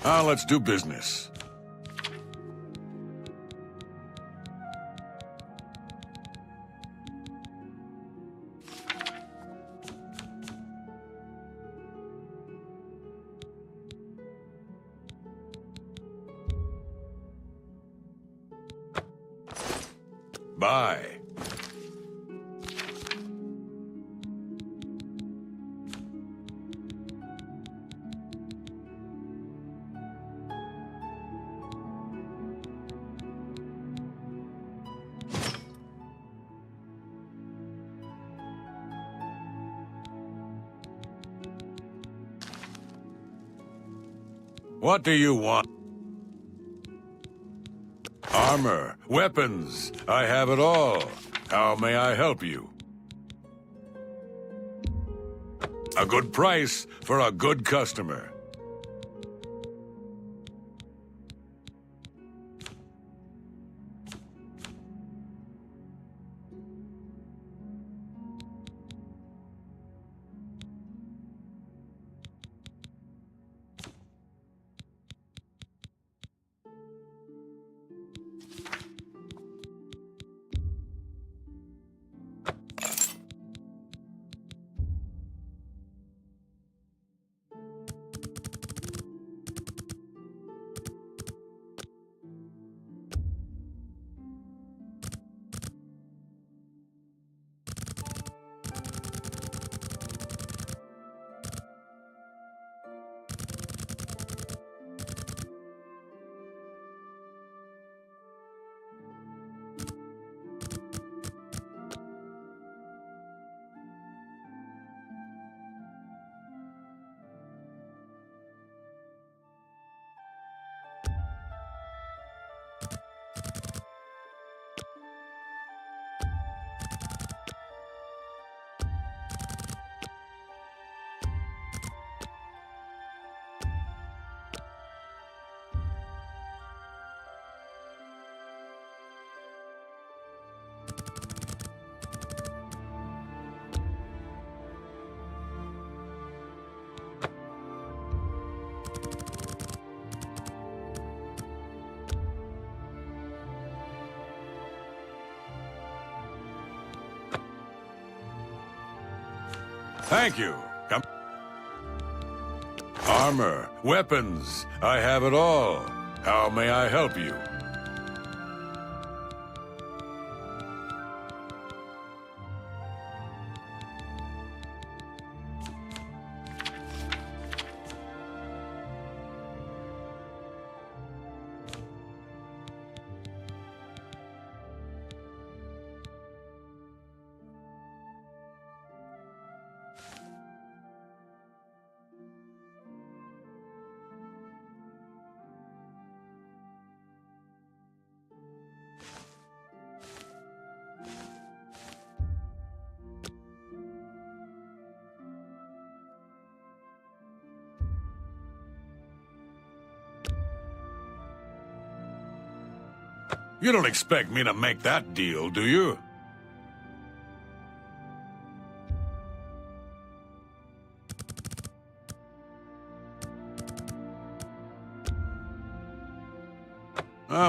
Let's do business. Bye. What do you want? Armor, weapons, I have it all. How may I help you? A good price for a good customer. Thank you. Come. Armor, weapons, I have it all. How may I help you? You don't expect me to make that deal, do you?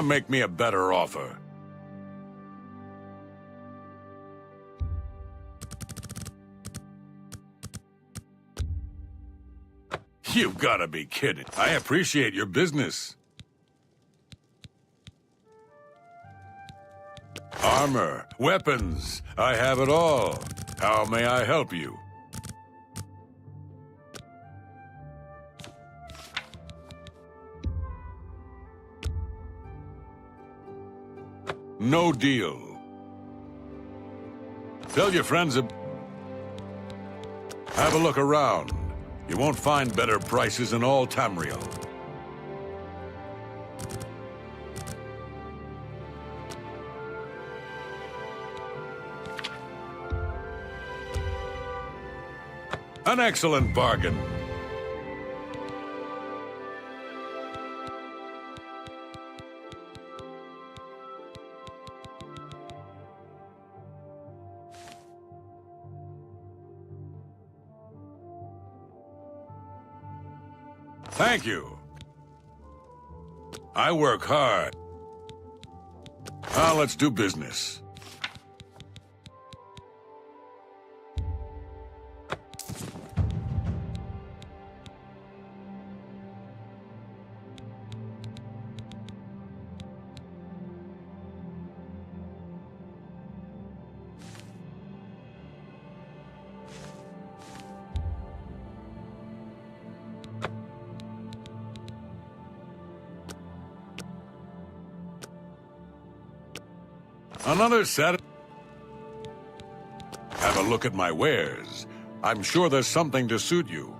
Make me a better offer. You've got to be kidding. I appreciate your business. Armor, weapons, I have it all. How may I help you? No deal. Tell your friends have a look around. You won't find better prices in all Tamriel. An excellent bargain. Thank you. I work hard. Now let's do business. Another set. Have a look at my wares. I'm sure there's something to suit you.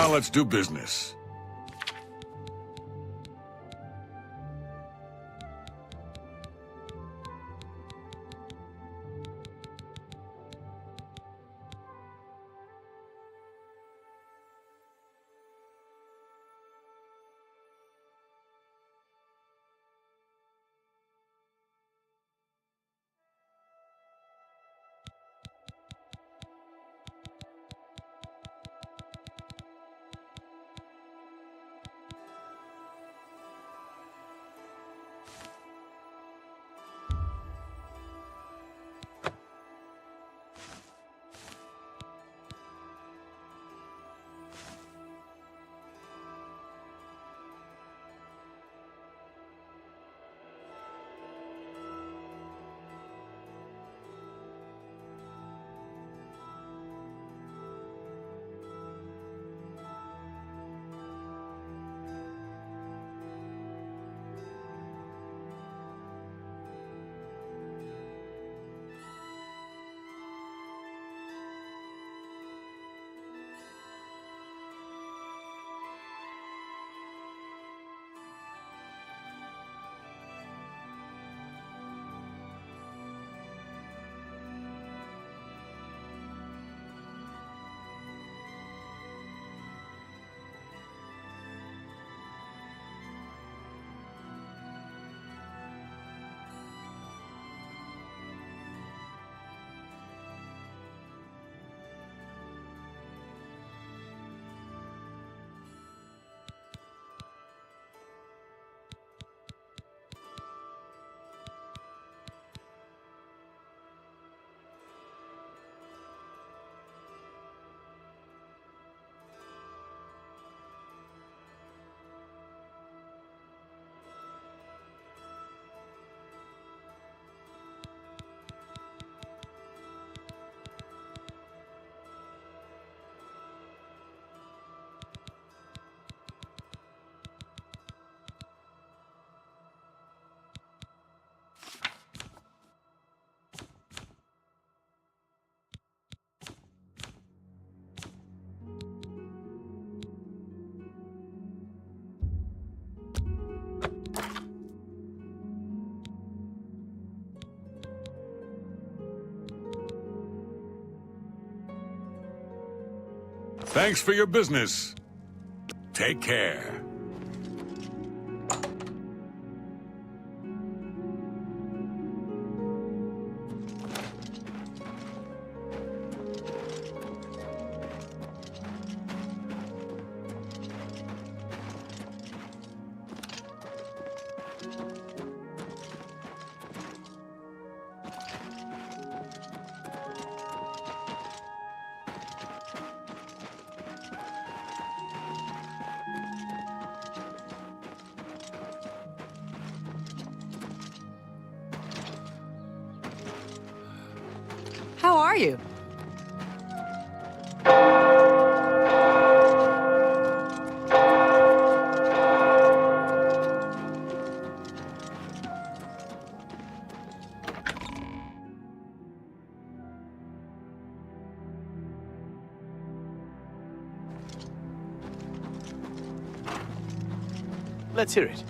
Now let's do business. Thanks for your business. Take care. How are you? Let's hear it.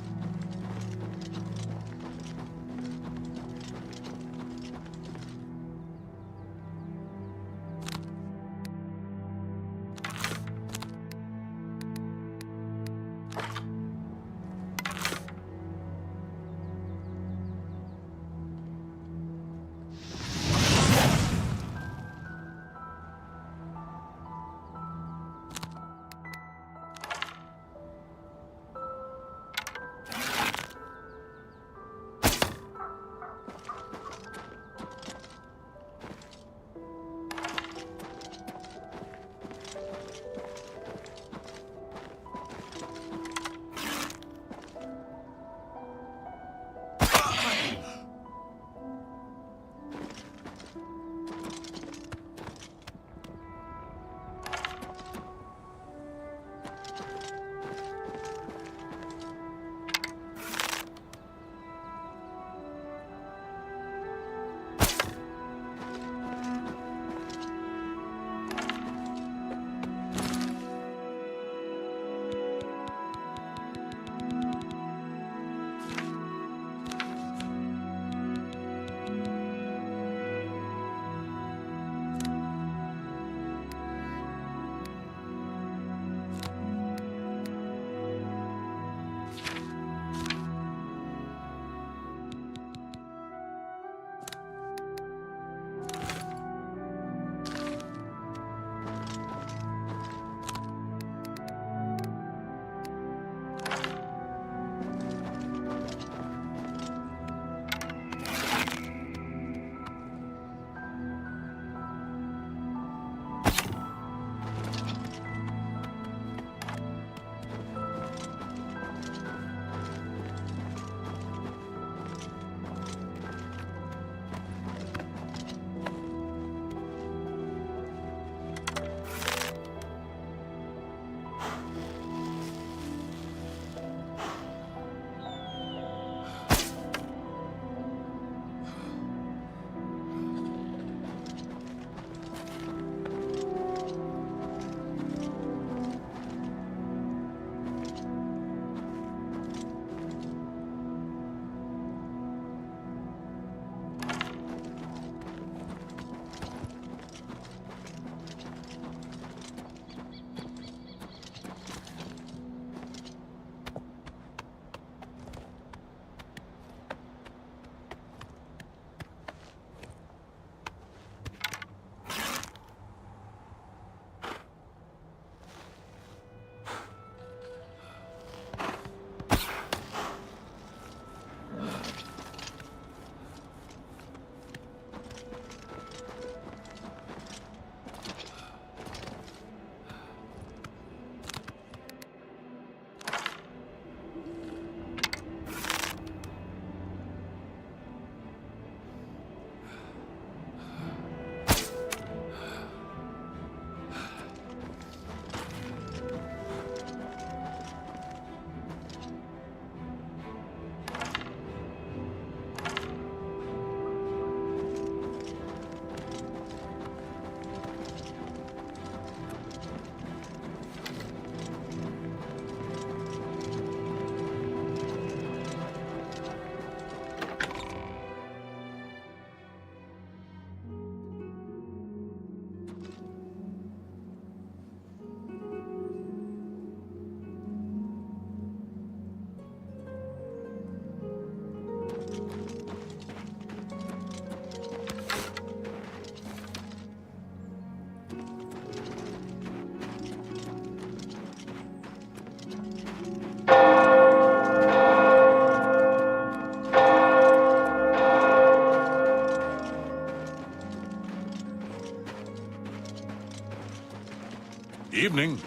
Evening.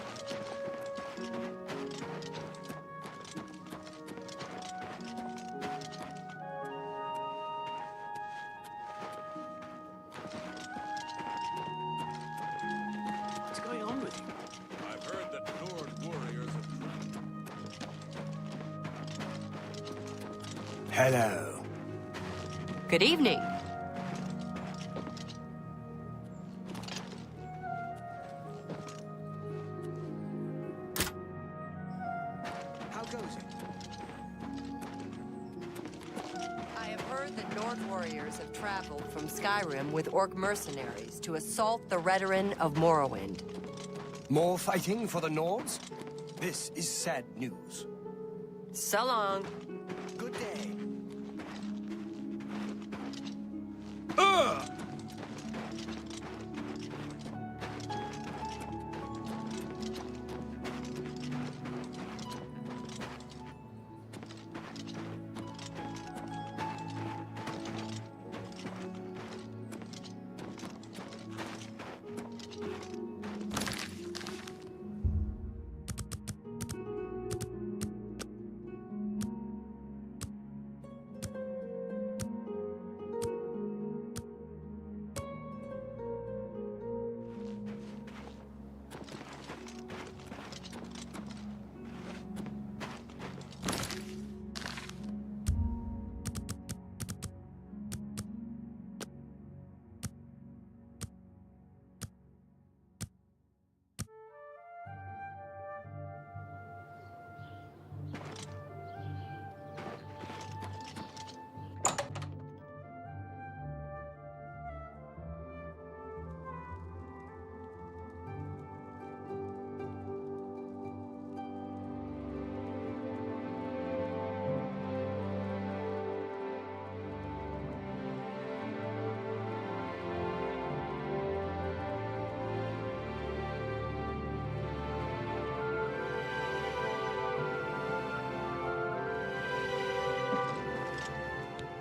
What's going on with you? I've heard that Nord warriors have... Hello. Good evening. How goes it? heard that Nord warriors have traveled from Skyrim with Orc mercenaries to assault the Redoran of Morrowind. More fighting for the Nords? This is sad news. So long. Good day.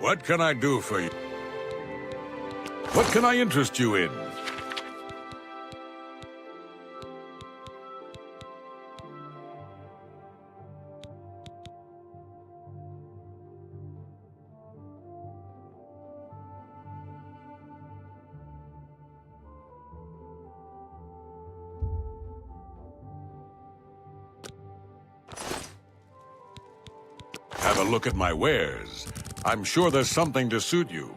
What can I do for you? What can I interest you in? Have a look at my wares. I'm sure there's something to suit you.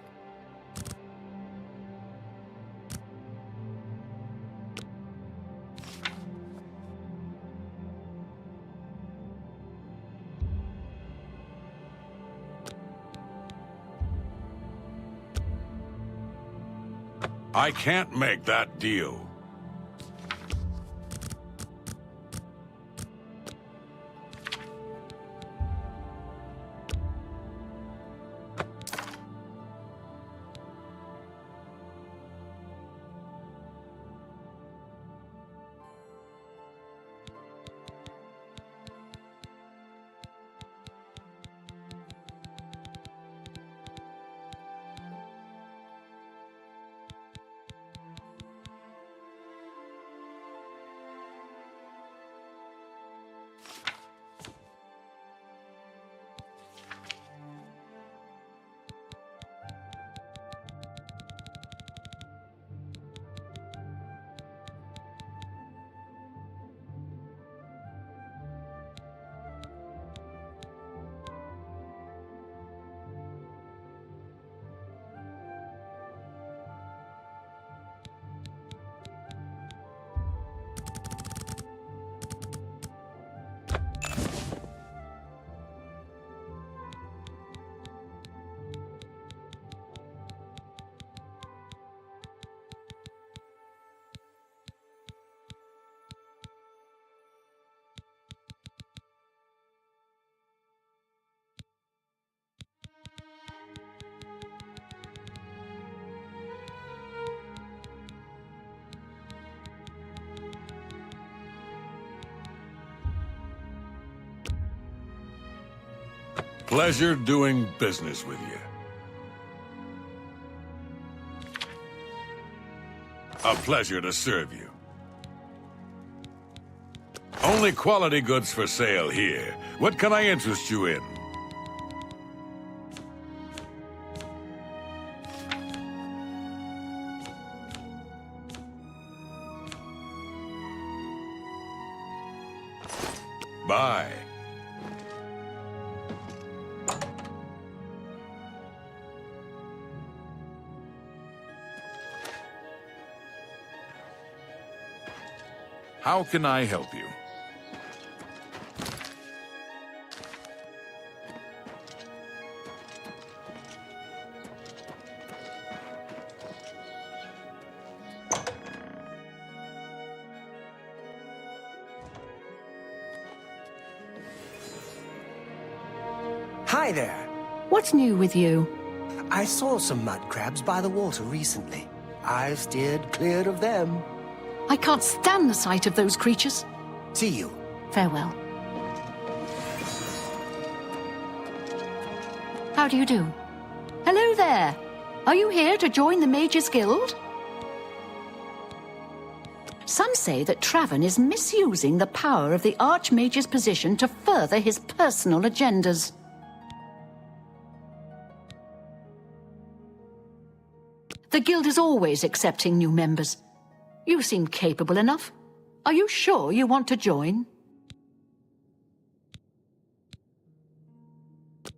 I can't make that deal. Pleasure doing business with you. A pleasure to serve you. Only quality goods for sale here. What can I interest you in? Bye. How can I help you? Hi there. What's new with you? I saw some mud crabs by the water recently. I've steered clear of them. I can't stand the sight of those creatures. See you. Farewell. How do you do? Hello there. Are you here to join the Mages Guild? Some say that Traven is misusing the power of the Archmage's position to further his personal agendas. The Guild is always accepting new members. You seem capable enough. Are you sure you want to join?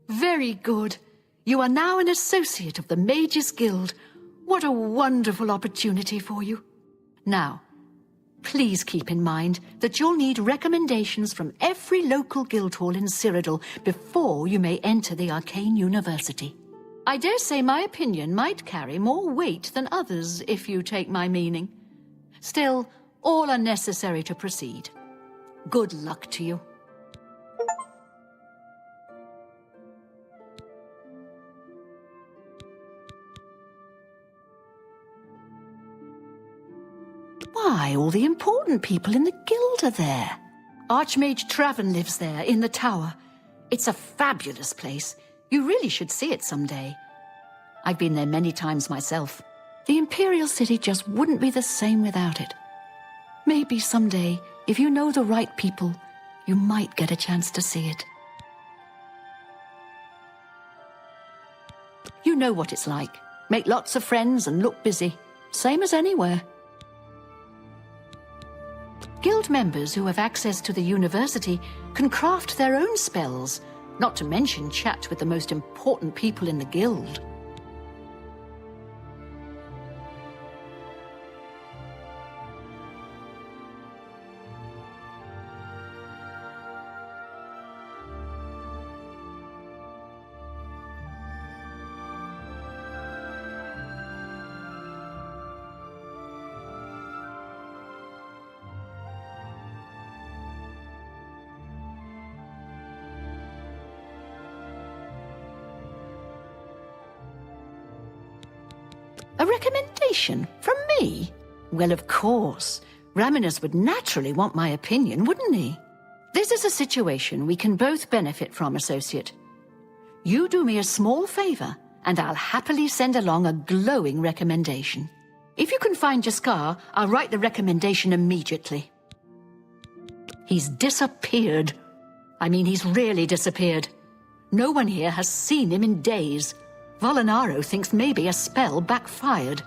Very good. You are now an associate of the Mages Guild. What a wonderful opportunity for you. Now, please keep in mind that you'll need recommendations from every local guild hall in Cyrodiil before you may enter the Arcane University. I dare say my opinion might carry more weight than others, if you take my meaning. Still, all are necessary to proceed. Good luck to you. Why, all the important people in the guild are there. Archmage Traven lives there, in the tower. It's a fabulous place. You really should see it someday. I've been there many times myself. The Imperial City just wouldn't be the same without it. Maybe someday, if you know the right people, you might get a chance to see it. You know what it's like. Make lots of friends and look busy. Same as anywhere. Guild members who have access to the university can craft their own spells, not to mention chat with the most important people in the guild. A recommendation from me? Well, of course. Raminus would naturally want my opinion, wouldn't he? This is a situation we can both benefit from, Associate. You do me a small favor, and I'll happily send along a glowing recommendation. If you can find Jaskar, I'll write the recommendation immediately. He's disappeared. I mean, he's really disappeared. No one here has seen him in days. Volinaro thinks maybe a spell backfired.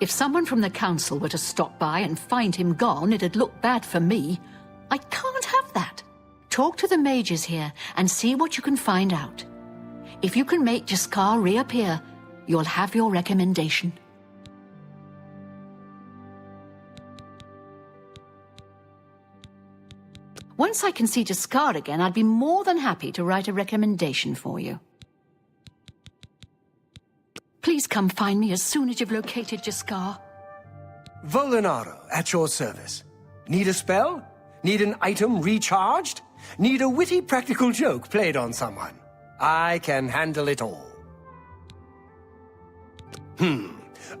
If someone from the council were to stop by and find him gone, it'd look bad for me. I can't have that. Talk to the mages here and see what you can find out. If you can make Jaskar reappear, you'll have your recommendation. Once I can see Jaskar again, I'd be more than happy to write a recommendation for you. Please come find me as soon as you've located Jaskar. Volinaro, at your service. Need a spell? Need an item recharged? Need a witty practical joke played on someone? I can handle it all.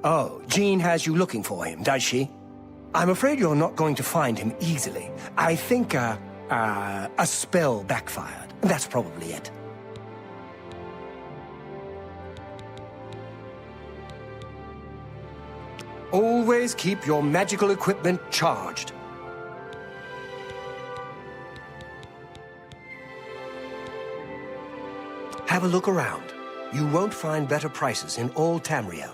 Oh, Jean has you looking for him, does she? I'm afraid you're not going to find him easily. I think, a spell backfired. That's probably it. Always keep your magical equipment charged. Have a look around. You won't find better prices in all Tamriel.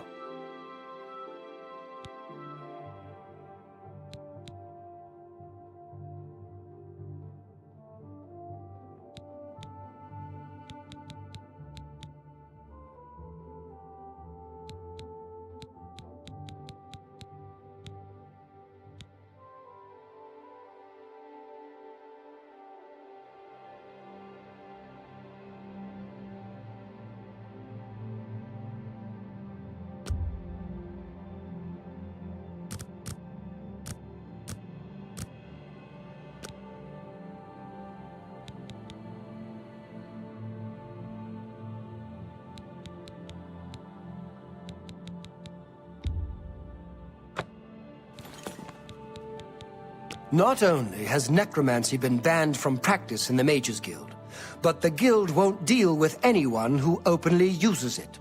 Not only has necromancy been banned from practice in the Mages Guild, but the guild won't deal with anyone who openly uses it.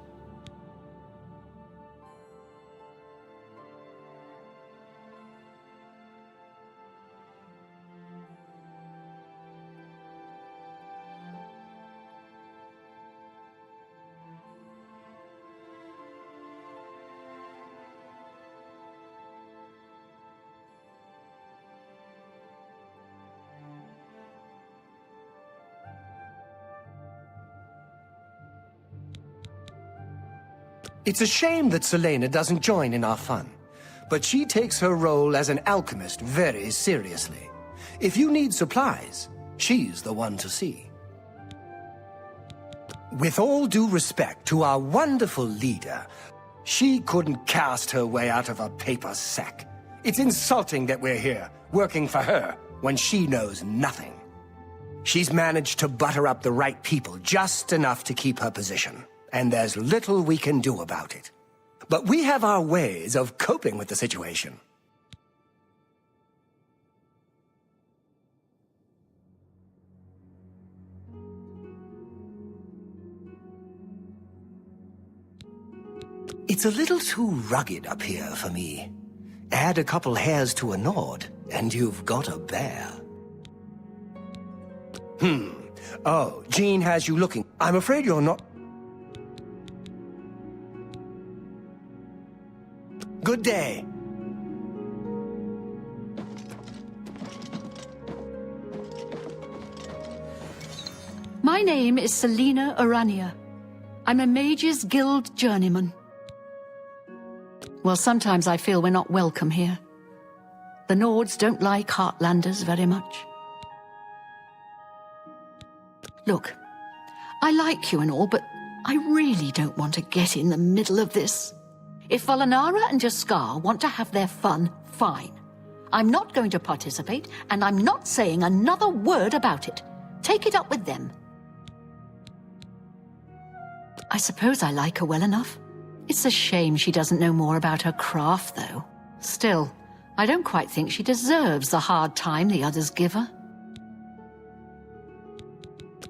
It's a shame that Selena doesn't join in our fun, but she takes her role as an alchemist very seriously. If you need supplies, she's the one to see. With all due respect to our wonderful leader, she couldn't cast her way out of a paper sack. It's insulting that we're here, working for her, when she knows nothing. She's managed to butter up the right people just enough to keep her position, and there's little we can do about it. But we have our ways of coping with the situation. It's a little too rugged up here for me. Add a couple hairs to a Nord, and you've got a bear. Oh, Jean has you looking. I'm afraid you're not... Good day. My name is Selena Arania. I'm a Mages Guild journeyman. Well, sometimes I feel we're not welcome here. The Nords don't like Heartlanders very much. Look, I like you and all, but I really don't want to get in the middle of this. If Volanara and Jaskar want to have their fun, fine. I'm not going to participate, and I'm not saying another word about it. Take it up with them. I suppose I like her well enough. It's a shame she doesn't know more about her craft, though. Still, I don't quite think she deserves the hard time the others give her.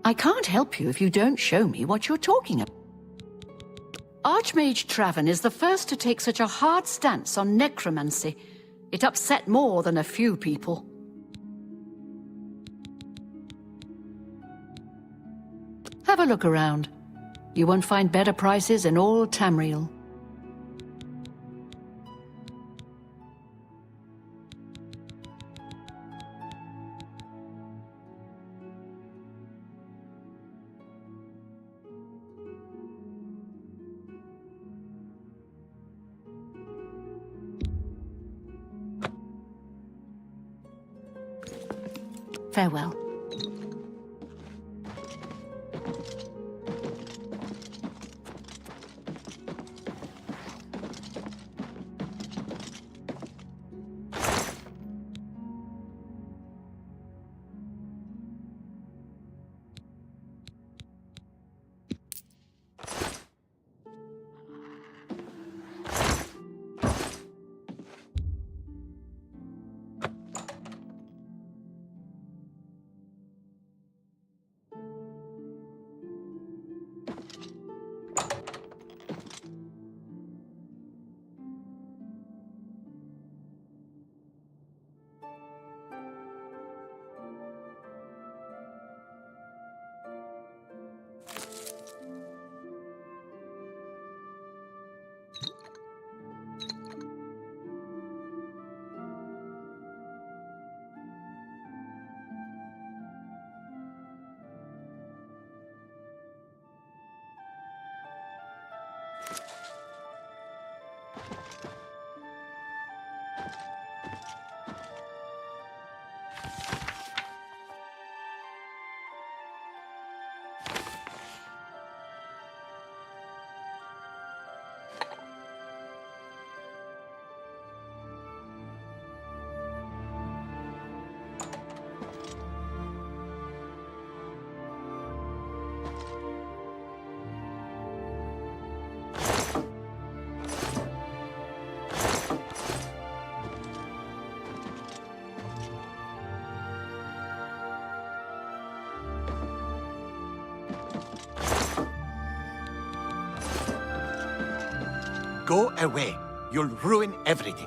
I can't help you if you don't show me what you're talking about. Archmage Traven is the first to take such a hard stance on necromancy. It upset more than a few people. Have a look around. You won't find better prices in all Tamriel. Farewell. Go away. You'll ruin everything.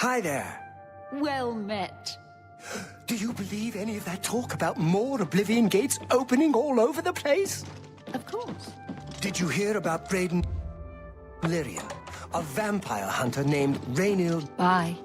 Hi there. Well met. Do you believe any of that talk about more Oblivion gates opening all over the place? Of course. Did you hear about Braden Lyrian, a vampire hunter named Rainil? Bye.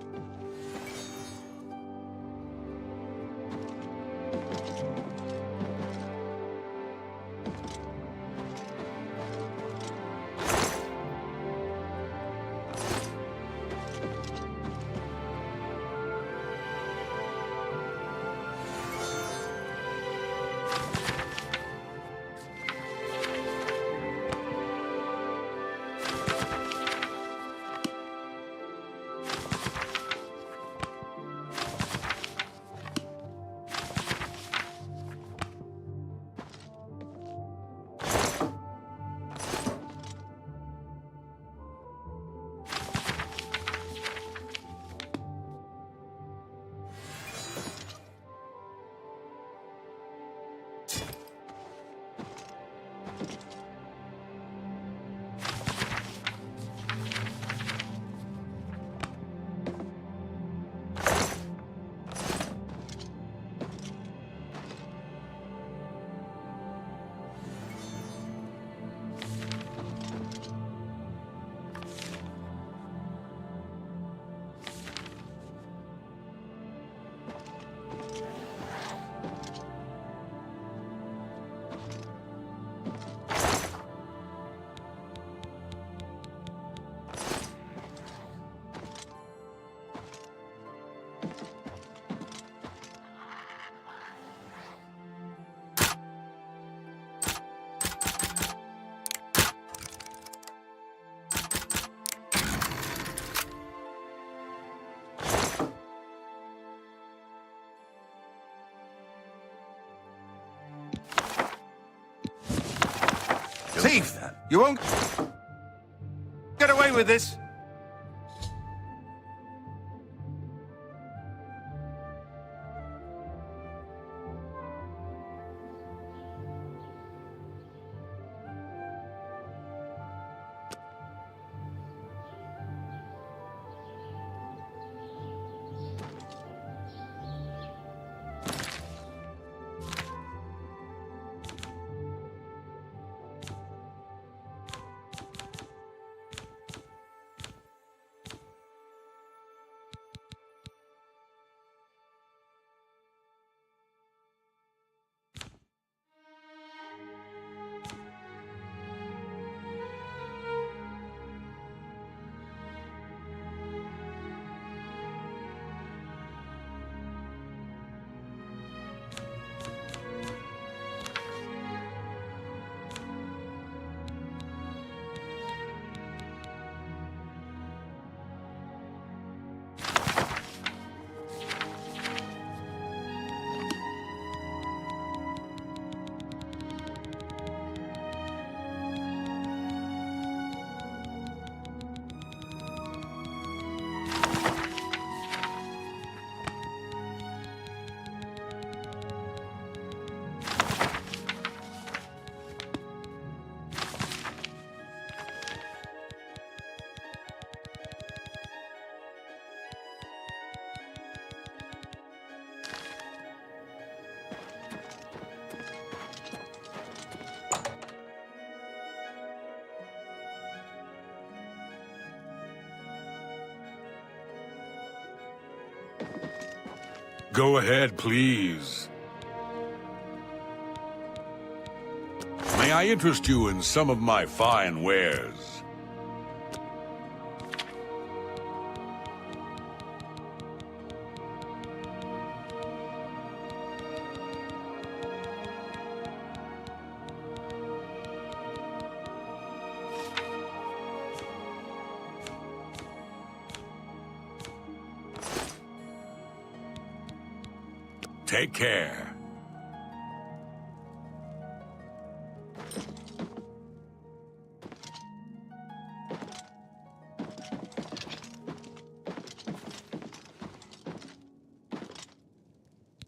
Thief! You won't get away with this! go ahead, please. May I interest you in some of my fine wares? Take care.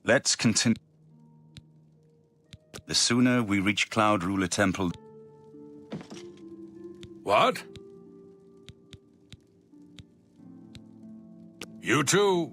Let's continue. The sooner we reach Cloud Ruler Temple... What? You too.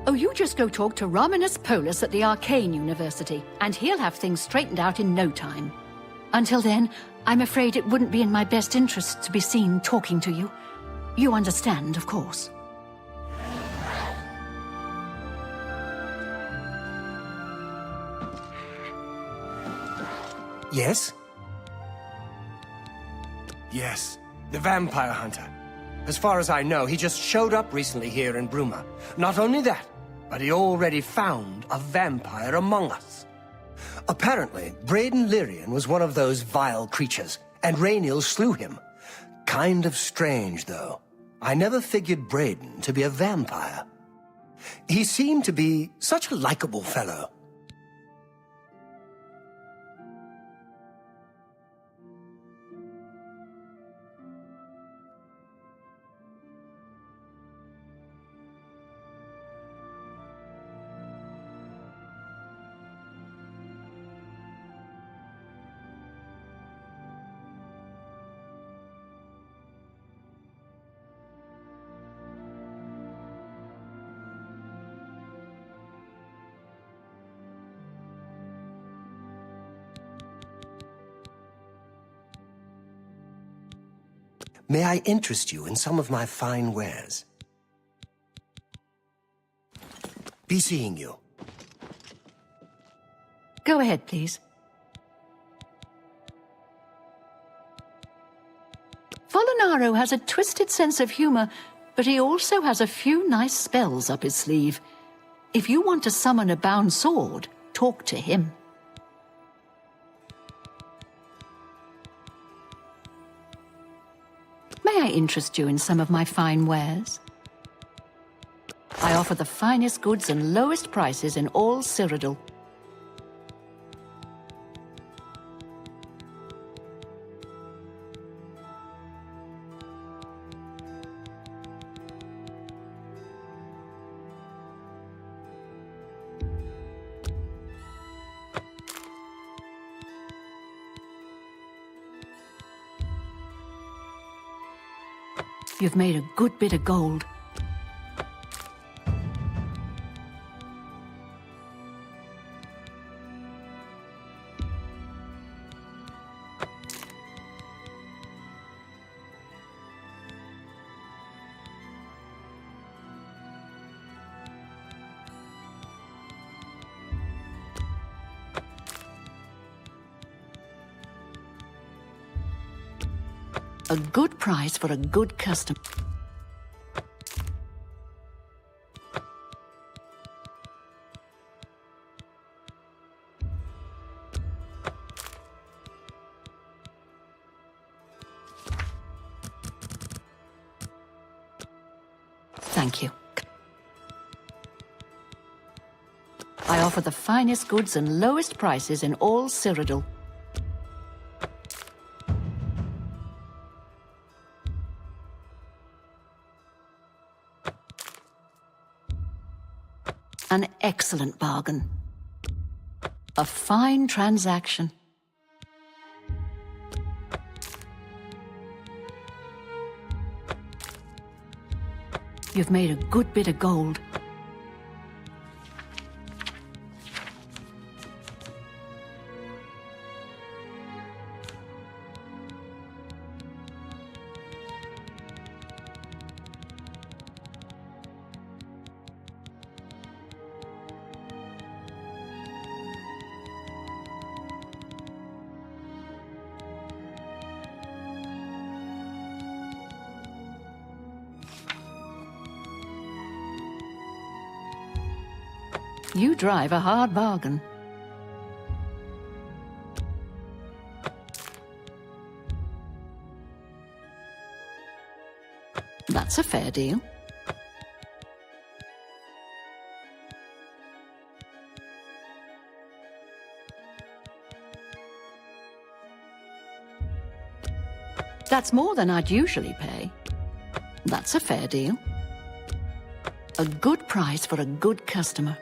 Oh, you just go talk to Romanus Polus at the Arcane University, and he'll have things straightened out in no time. Until then, I'm afraid it wouldn't be in my best interest to be seen talking to you. You understand, of course. Yes? Yes, the vampire hunter. As far as I know, he just showed up recently here in Bruma. Not only that, but he already found a vampire among us. Apparently, Braden Lyrian was one of those vile creatures, and Rainiel slew him. Kind of strange, though. I never figured Braden to be a vampire. He seemed to be such a likable fellow. May I interest you in some of my fine wares? Be seeing you. Go ahead, please. Folinaro has a twisted sense of humor, but he also has a few nice spells up his sleeve. If you want to summon a bound sword, talk to him. May I interest you in some of my fine wares? I offer the finest goods and lowest prices in all Cyrodiil. You've made a good bit of gold. A good price for a good customer. Thank you. I offer the finest goods and lowest prices in all Cyrodiil. An excellent bargain. A fine transaction. You've made a good bit of gold. You drive a hard bargain. That's a fair deal. That's more than I'd usually pay. That's a fair deal. A good price for a good customer.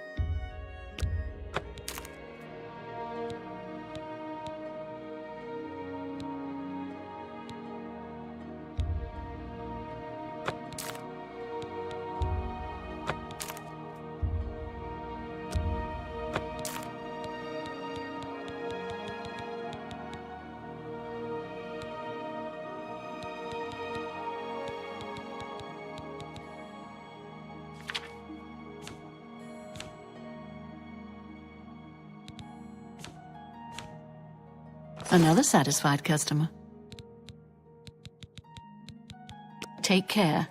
Another satisfied customer. Take care.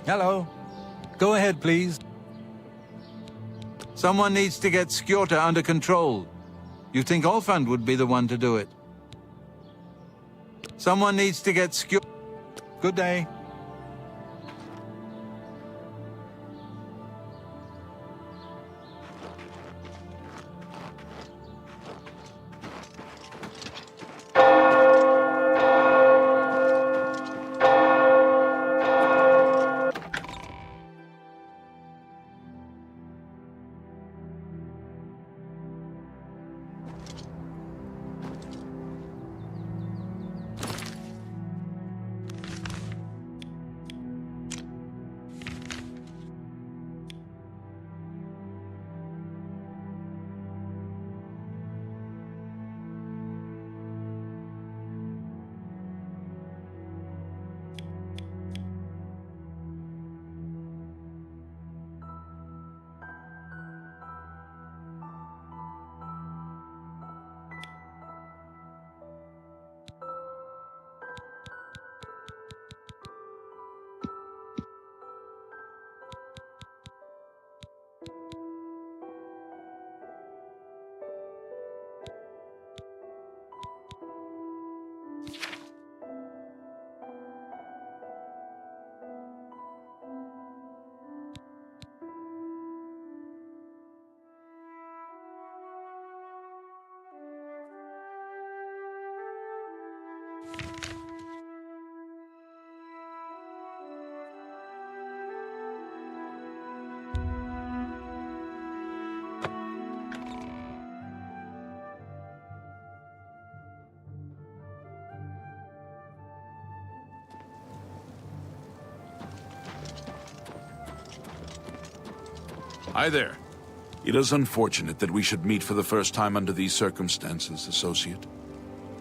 Hello. Go ahead, please. Someone needs to get Skjorta under control. You think Olfand would be the one to do it? Someone needs to get Skjorta... Good day. Hi there. It is unfortunate that we should meet for the first time under these circumstances, Associate.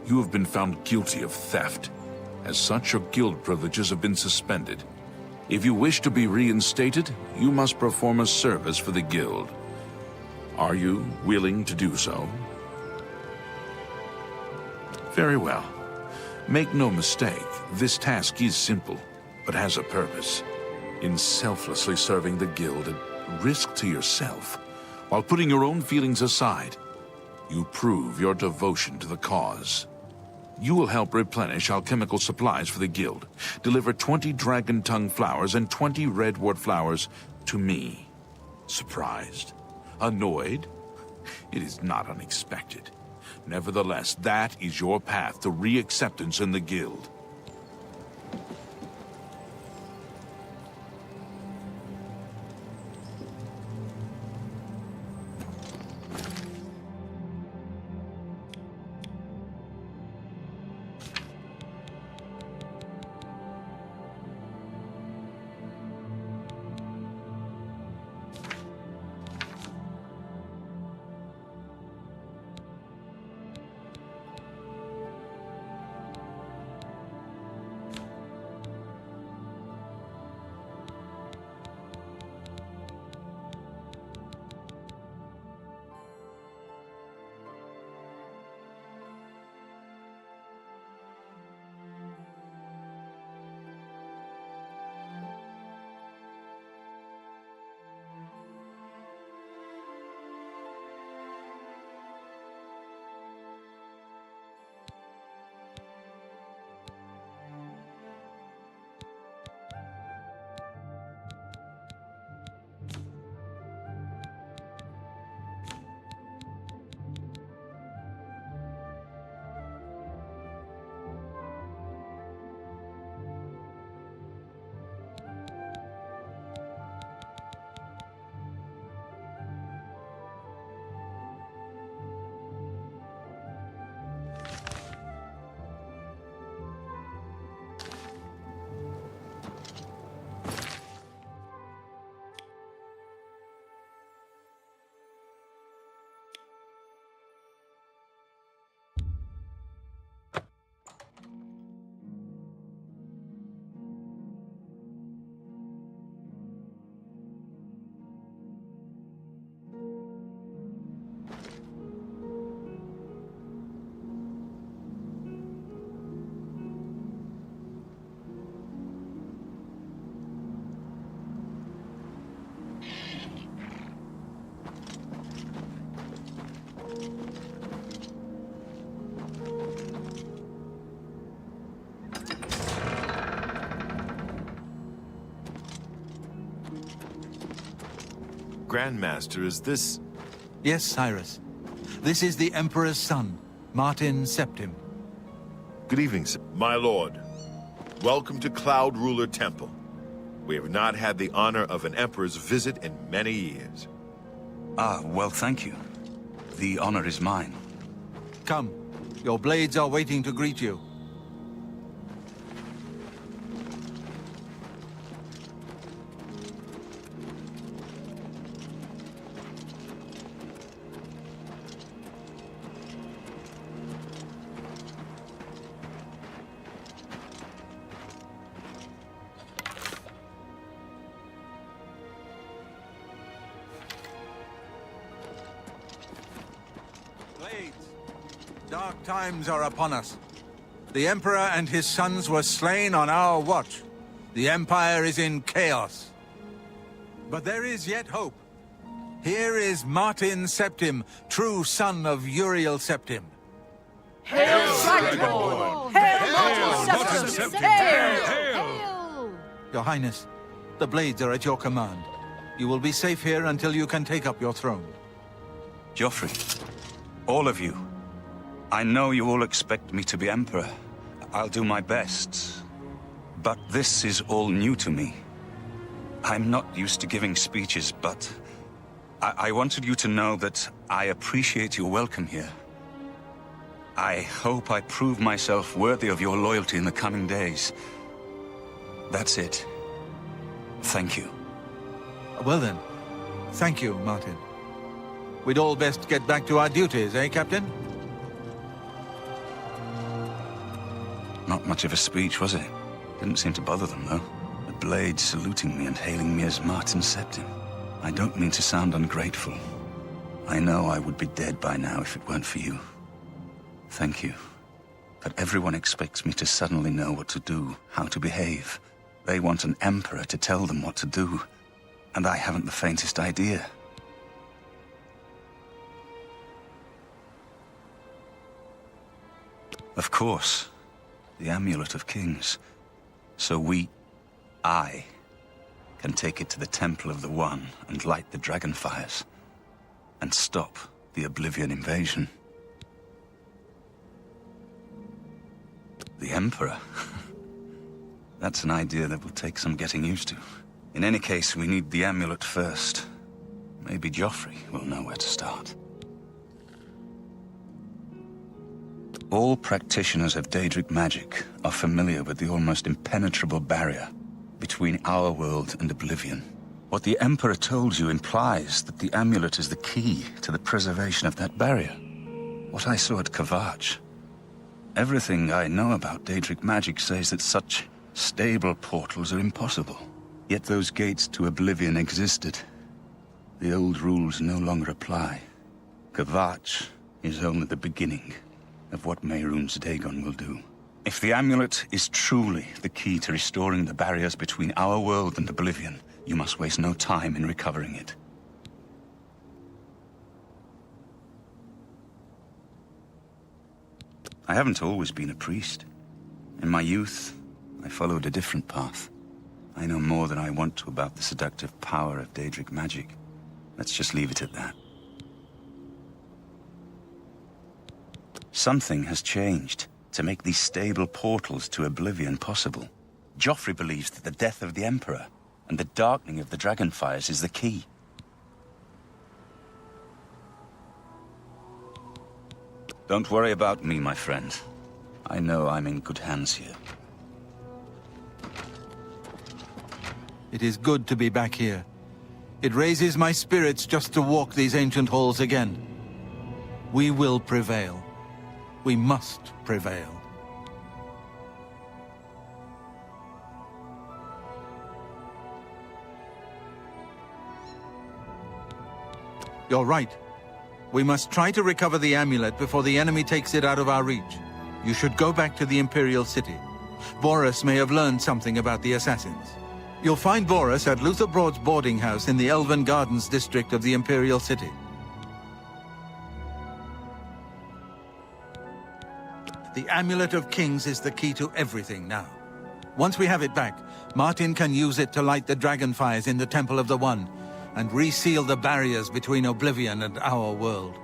You have been found guilty of theft. As such, your guild privileges have been suspended. If you wish to be reinstated, you must perform a service for the guild. Are you willing to do so? Very well. Make no mistake, this task is simple, but has a purpose. In selflessly serving the guild at risk to yourself, while putting your own feelings aside, you prove your devotion to the cause. You will help replenish alchemical supplies for the guild, deliver 20 dragon tongue flowers and 20 redwort flowers to me. Surprised? Annoyed? It is not unexpected. Nevertheless, that is your path to re-acceptance in the guild. Grandmaster, is this... Yes, Cyrus. This is the Emperor's son, Martin Septim. Good evening, sir. My lord, welcome to Cloud Ruler Temple. We have not had the honor of an emperor's visit in many years. Ah, well, thank you. The honor is mine. Come, your blades are waiting to greet you. Blades, dark times are upon us. The Emperor and his sons were slain on our watch. The Empire is in chaos. But there is yet hope. Here is Martin Septim, true son of Uriel Septim. Hail, Dragonborn! Hail, Martin Septim! Hail! Your Highness, the blades are at your command. You will be safe here until you can take up your throne. Joffrey, all of you, I know you all expect me to be Emperor. I'll do my best. But this is all new to me. I'm not used to giving speeches, but I wanted you to know that I appreciate your welcome here. I hope I prove myself worthy of your loyalty in the coming days. That's it. Thank you. Well then, thank you, Martin. We'd all best get back to our duties, eh, Captain? Not much of a speech, was it? Didn't seem to bother them, though. The blade saluting me and hailing me as Martin Septim. I don't mean to sound ungrateful. I know I would be dead by now if it weren't for you. Thank you. But everyone expects me to suddenly know what to do, how to behave. They want an emperor to tell them what to do. And I haven't the faintest idea. Of course. The Amulet of Kings. So I, can take it to the Temple of the One and light the dragonfires. And stop the Oblivion invasion. The Emperor? That's an idea that will take some getting used to. In any case, we need the amulet first. Maybe Joffrey will know where to start. All practitioners of Daedric magic are familiar with the almost impenetrable barrier between our world and Oblivion. What the Emperor told you implies that the amulet is the key to the preservation of that barrier. What I saw at Kvatch. Everything I know about Daedric magic says that such stable portals are impossible. Yet those gates to Oblivion existed. The old rules no longer apply. Kvatch is only the beginning of what Mehrunes Dagon will do. If the amulet is truly the key to restoring the barriers between our world and Oblivion, you must waste no time in recovering it. I haven't always been a priest. In my youth, I followed a different path. I know more than I want to about the seductive power of Daedric magic. Let's just leave it at that. Something has changed to make these stable portals to Oblivion possible. Joffrey believes that the death of the Emperor and the darkening of the Dragonfires is the key. Don't worry about me, my friend. I know I'm in good hands here. It is good to be back here. It raises my spirits just to walk these ancient halls again. We will prevail. We must prevail. You're right. We must try to recover the amulet before the enemy takes it out of our reach. You should go back to the Imperial City. Boris may have learned something about the assassins. You'll find Boris at Luther Broad's boarding house in the Elven Gardens district of the Imperial City. The Amulet of Kings is the key to everything now. Once we have it back, Martin can use it to light the dragonfires in the Temple of the One and reseal the barriers between Oblivion and our world.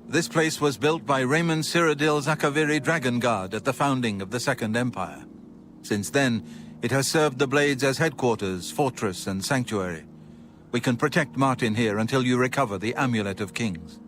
This place was built by Raymond Cyrodiil Zakaviri Dragon Guard at the founding of the Second Empire. Since then, it has served the Blades as headquarters, fortress, and sanctuary. We can protect Martin here until you recover the Amulet of Kings.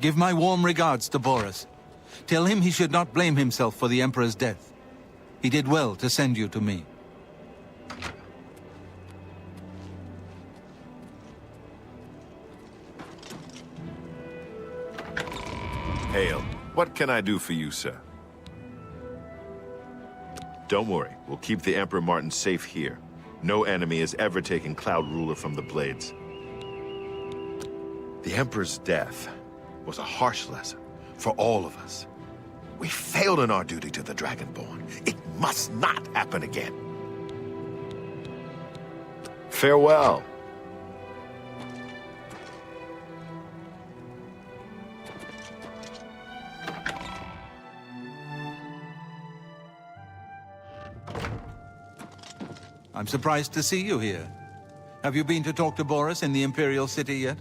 Give my warm regards to Boris. Tell him he should not blame himself for the Emperor's death. He did well to send you to me. Hail. What can I do for you, sir? Don't worry. We'll keep the Emperor Martin safe here. No enemy has ever taken Cloud Ruler from the Blades. The Emperor's death was a harsh lesson for all of us. We failed in our duty to the Dragonborn. It must not happen again. Farewell. I'm surprised to see you here. Have you been to talk to Boris in the Imperial City yet?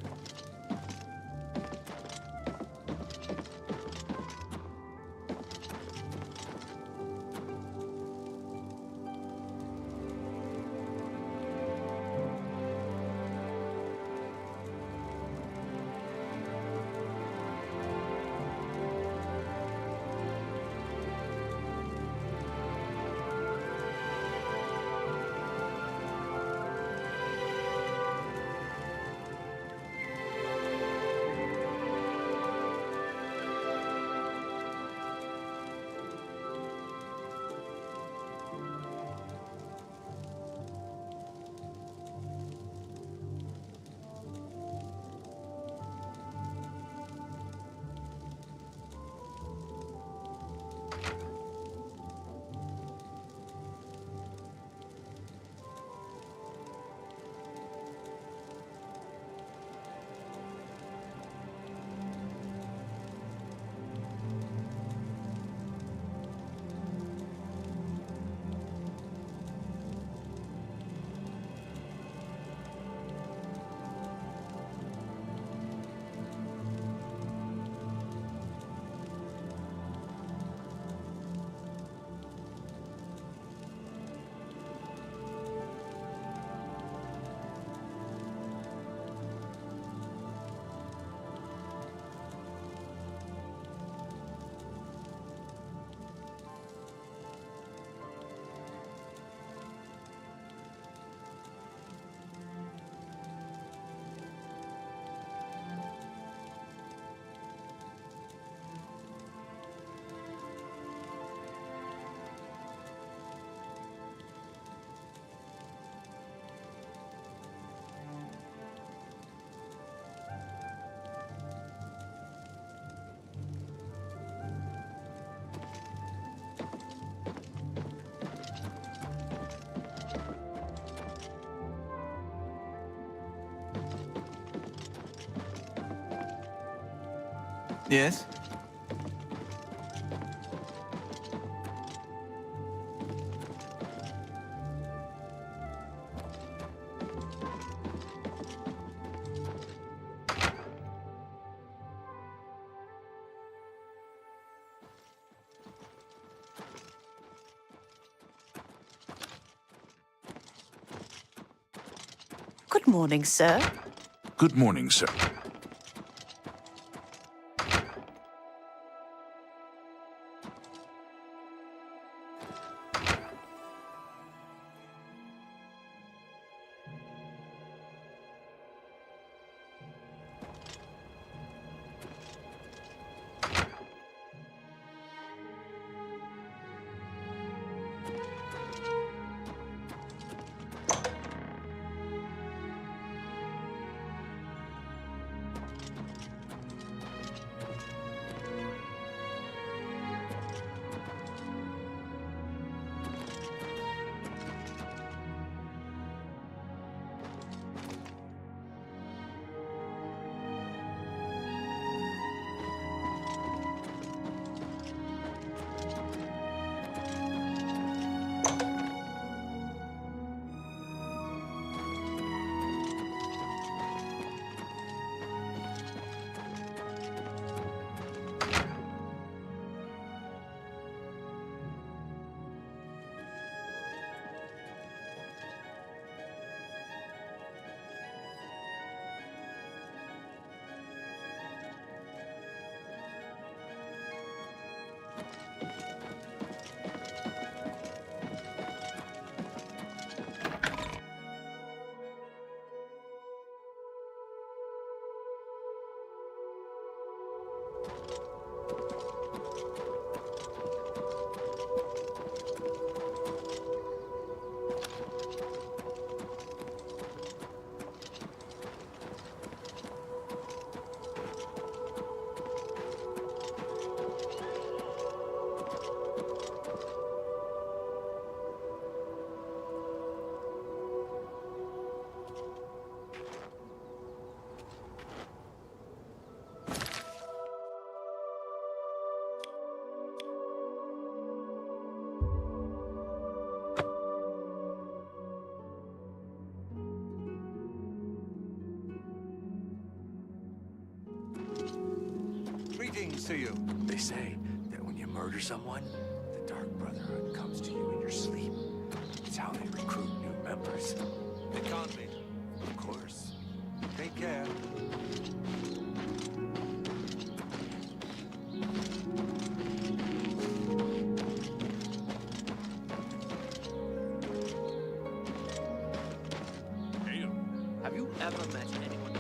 Yes? Good morning, sir. Good morning, sir. belongs to you. They say that when you murder someone, the Dark Brotherhood comes to you in your sleep. It's how they recruit new members. It can't be. Of course. Take care. Have you ever met anyone?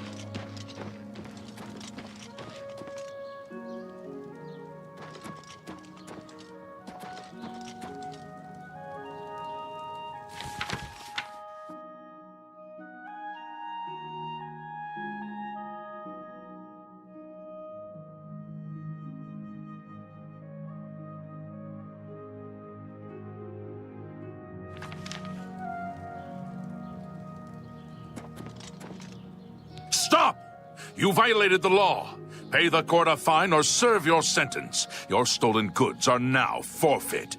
Stop! You violated the law. Pay the court a fine or serve your sentence. Your stolen goods are now forfeit.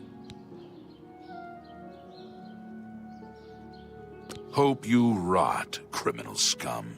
Hope you rot, criminal scum.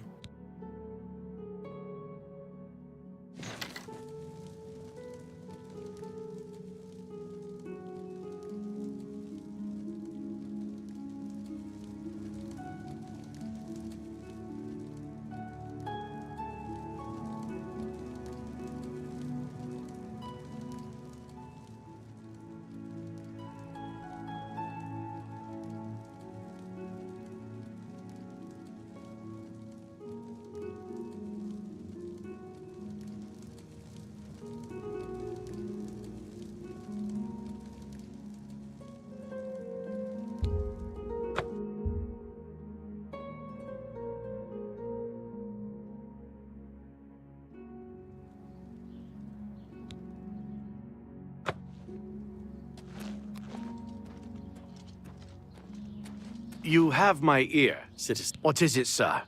You have my ear, citizen. What is it, sir?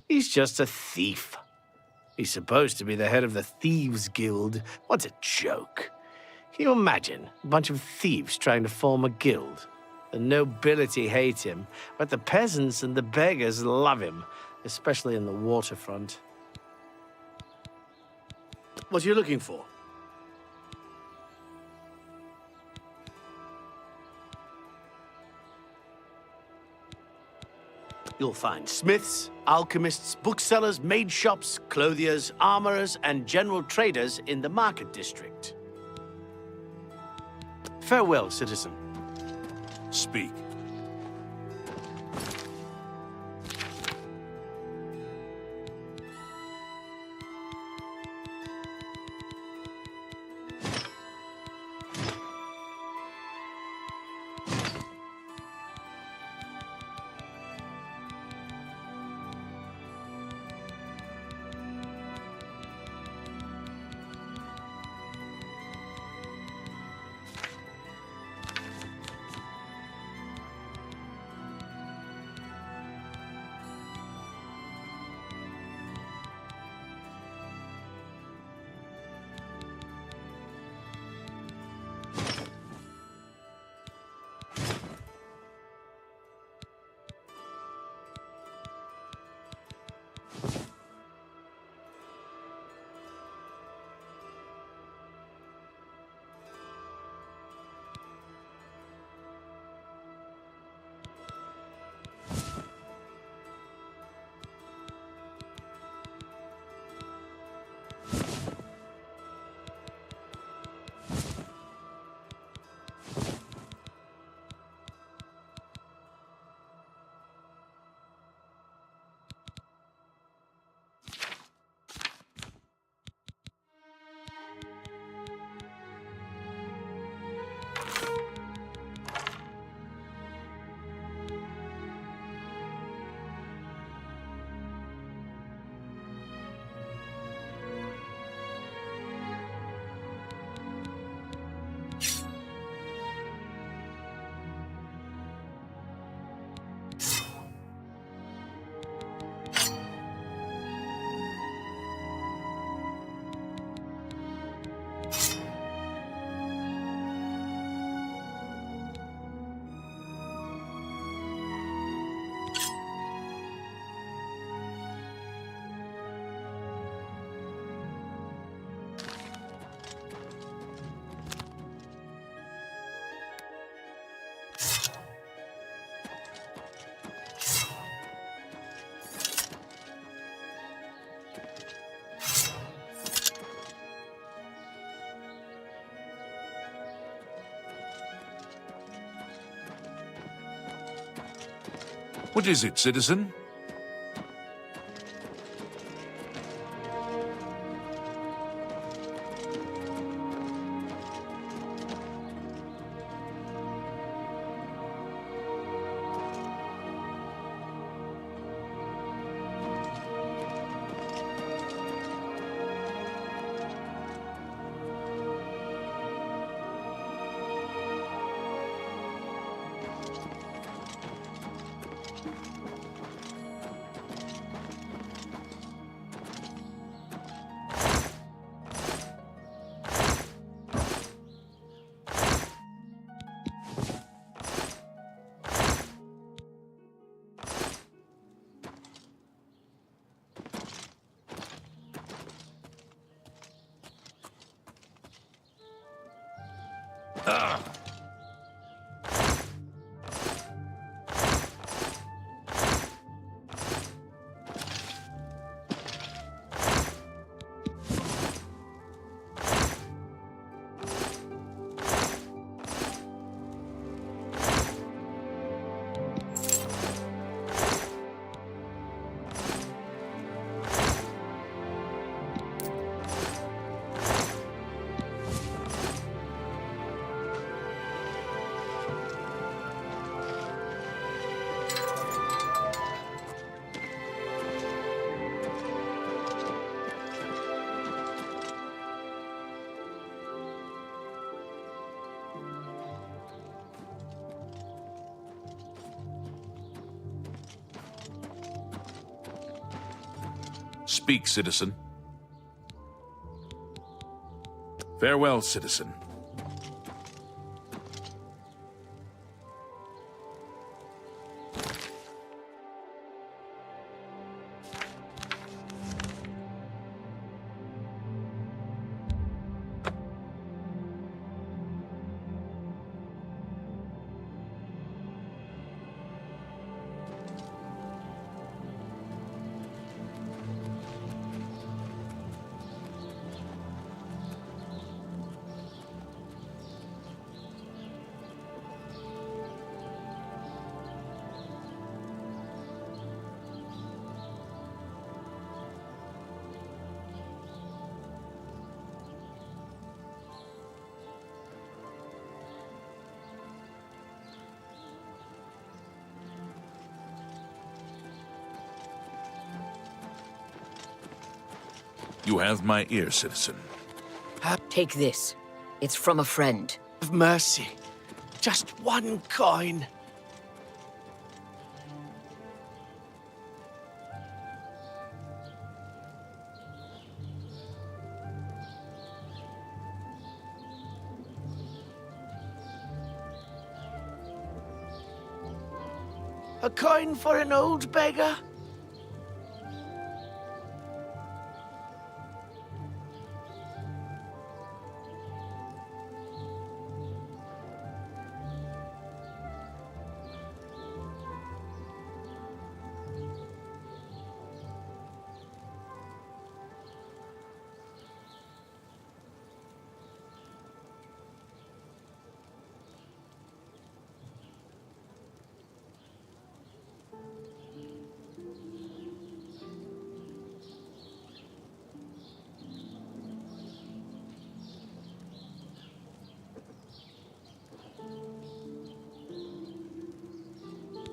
He's just a thief. He's supposed to be the head of the Thieves Guild. What a joke. Can you imagine a bunch of thieves trying to form a guild? The nobility hate him, but the peasants and the beggars love him, especially in the waterfront. What are you looking for? You'll find smiths, alchemists, booksellers, maid shops, clothiers, armorers, and general traders in the market district. Farewell, citizen. Speak. What is it, citizen? Speak, citizen. Farewell, citizen. You have my ear, citizen. Take this. It's from a friend. Have mercy. Just one coin. A coin for an old beggar?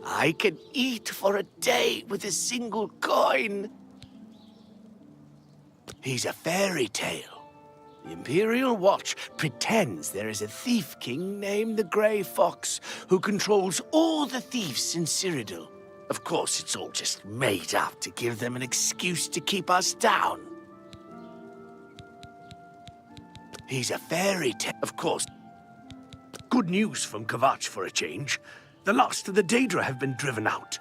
I can eat for a day with a single coin. He's a fairy tale. The Imperial Watch pretends there is a thief king named the Grey Fox who controls all the thieves in Cyrodiil. Of course, it's all just made up to give them an excuse to keep us down. He's a fairy tale, of course. Good news from Kvatch for a change. The last of the Daedra have been driven out.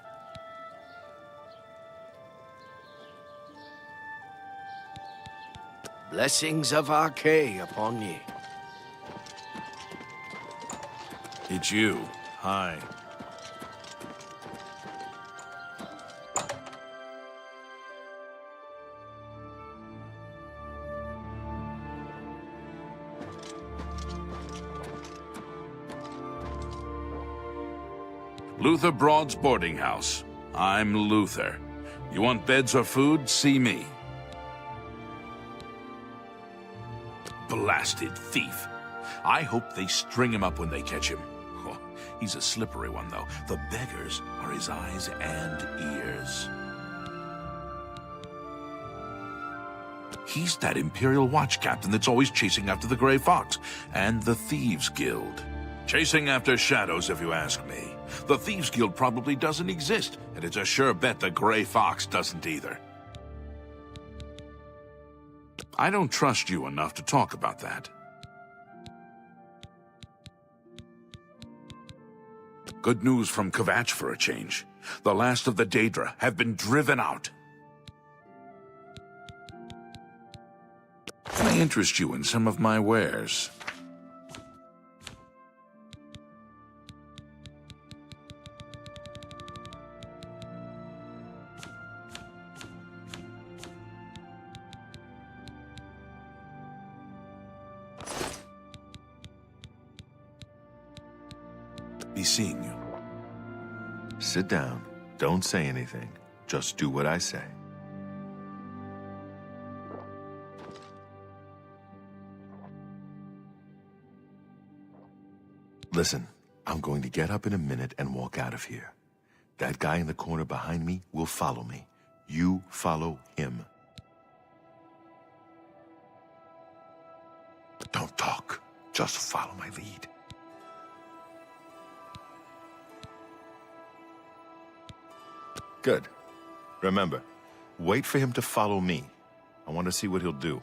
Blessings of Archay upon ye. It's you. Hi. Luther Broad's boarding house. I'm Luther. You want beds or food? See me. Blasted thief. I hope they string him up when they catch him. Oh, he's a slippery one, though. The beggars are his eyes and ears. He's that Imperial Watch captain that's always chasing after the Grey Fox and the Thieves Guild. Chasing after shadows, if you ask me. The Thieves Guild probably doesn't exist, and it's a sure bet the Grey Fox doesn't either. I don't trust you enough to talk about that. Good news from Kvatch for a change. The last of the Daedra have been driven out. May interest you in some of my wares. Be seeing you. Sit down. Don't say anything. Just do what I say. Listen, I'm going to get up in a minute and walk out of here. That guy in the corner behind me will follow me. You follow him. Don't talk. Just follow my lead. Good. Remember, wait for him to follow me. I want to see what he'll do.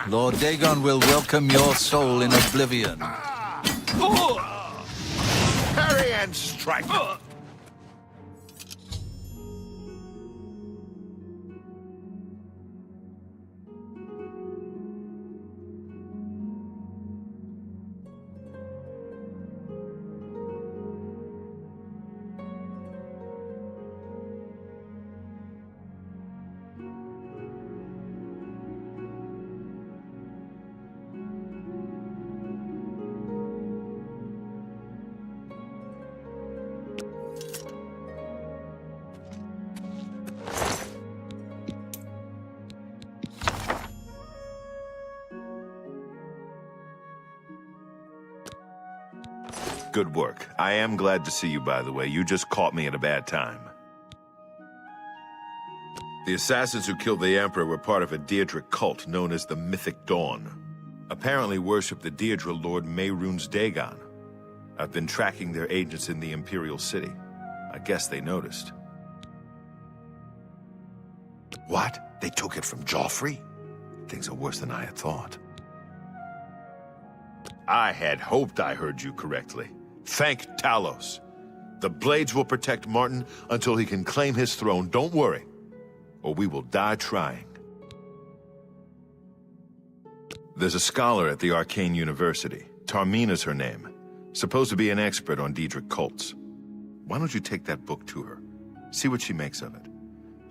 Lord Dagon will welcome your soul in Oblivion. Parry and strike! Good work. I am glad to see you, by the way. You just caught me at a bad time. The assassins who killed the Emperor were part of a Daedric cult known as the Mythic Dawn. Apparently worship the Daedra Lord Mehrunes Dagon. I've been tracking their agents in the Imperial City. I guess they noticed. What? They took it from Joffrey? Things are worse than I had thought. I had hoped I heard you correctly. Thank Talos. The Blades will protect Martin until he can claim his throne. Don't worry, or we will die trying. There's a scholar at the Arcane University. Tarmina's her name. Supposed to be an expert on Daedric cults. Why don't you take that book to her? See what she makes of it.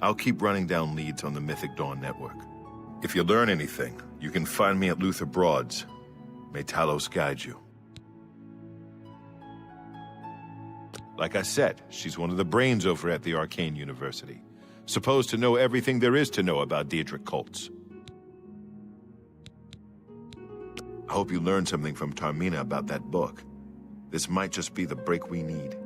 I'll keep running down leads on the Mythic Dawn network. If you learn anything, you can find me at Luther Broad's. May Talos guide you. Like I said, she's one of the brains over at the Arcane University. Supposed to know everything there is to know about Daedric cults. I hope you learned something from Tarmina about that book. This might just be the break we need.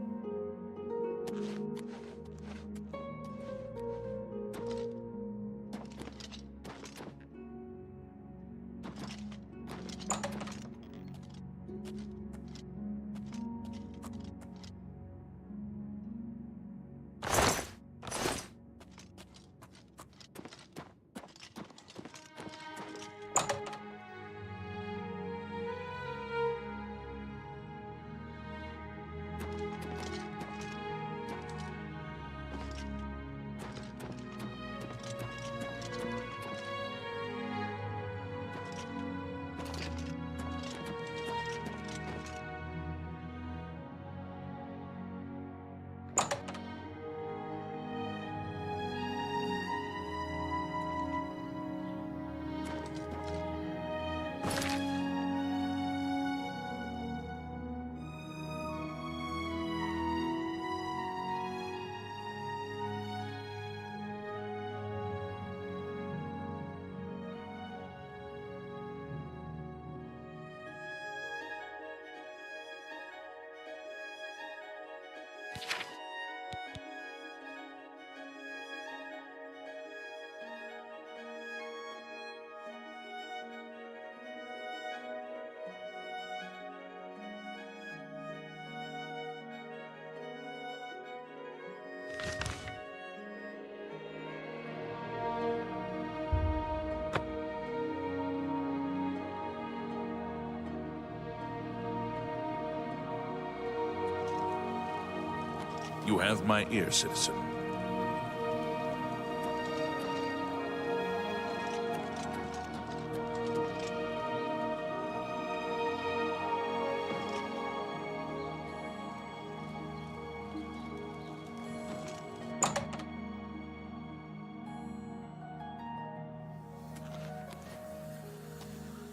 You have my ear, citizen.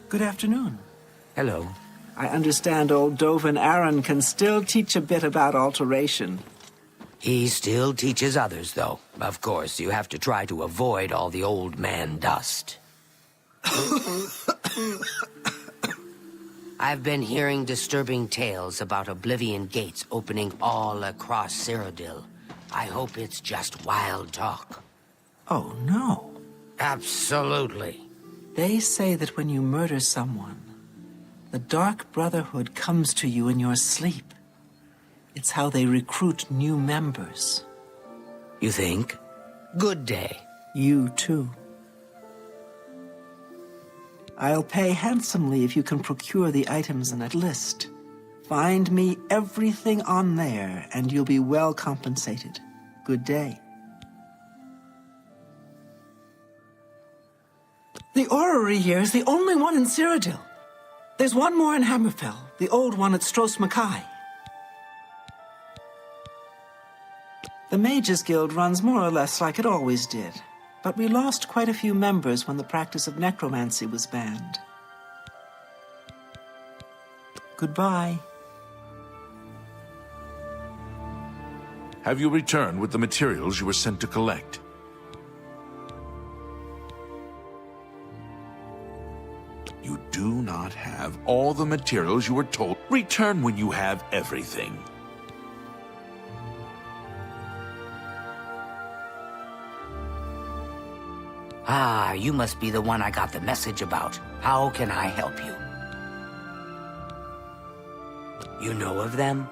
Good afternoon. Hello. I understand old Dovin Aaron can still teach a bit about alteration. He still teaches others, though. Of course, you have to try to avoid all the old man dust. I've been hearing disturbing tales about Oblivion gates opening all across Cyrodiil. I hope it's just wild talk. Oh, no. Absolutely. They say that when you murder someone, the Dark Brotherhood comes to you in your sleep. It's how they recruit new members. You think? Good day. You too. I'll pay handsomely if you can procure the items in that list. Find me everything on there, and you'll be well compensated. Good day. The orrery here is the only one in Cyrodiil. There's one more in Hammerfell, the old one at Stros Mackay. The Mages Guild runs more or less like it always did, but we lost quite a few members when the practice of necromancy was banned. Goodbye. Have you returned with the materials you were sent to collect? You do not have all the materials you were told. Return when you have everything. Ah, you must be the one I got the message about. How can I help you? You know of them?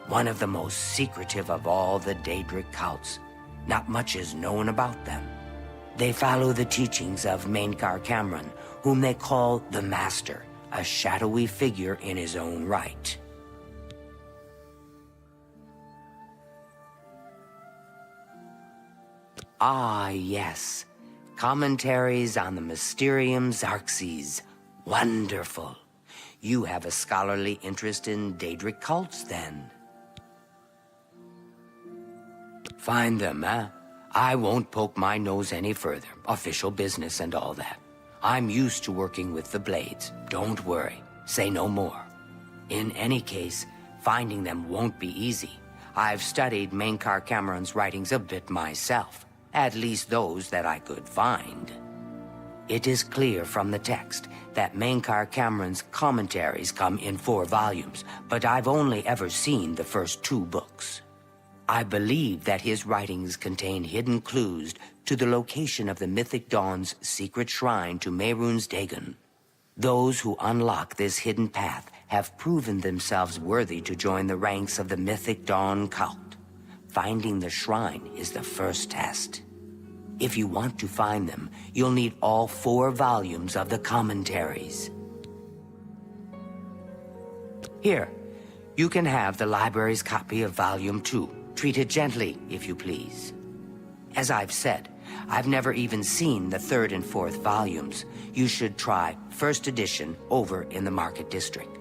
One of the most secretive of all the Daedric cults. Not much is known about them. They follow the teachings of Mainkar Cameron, whom they call the Master, a shadowy figure in his own right. Ah, yes. Commentaries on the Mysterium Xarxes. Wonderful. You have a scholarly interest in Daedric cults, then. Find them, eh? I won't poke my nose any further. Official business and all that. I'm used to working with the Blades. Don't worry. Say no more. In any case, finding them won't be easy. I've studied Mainkar Cameron's writings a bit myself. At least those that I could find. It is clear from the text that Mainkar Cameron's commentaries come in 4 volumes, but I've only ever seen the first 2 books. I believe that his writings contain hidden clues to the location of the Mythic Dawn's secret shrine to Mehrunes Dagon. Those who unlock this hidden path have proven themselves worthy to join the ranks of the Mythic Dawn cult. Finding the shrine is the first test. If you want to find them, you'll need all 4 volumes of the commentaries. Here, you can have the library's copy of Volume 2. Treat it gently, if you please. As I've said, I've never even seen the 3rd and 4th volumes. You should try first edition over in the Market District.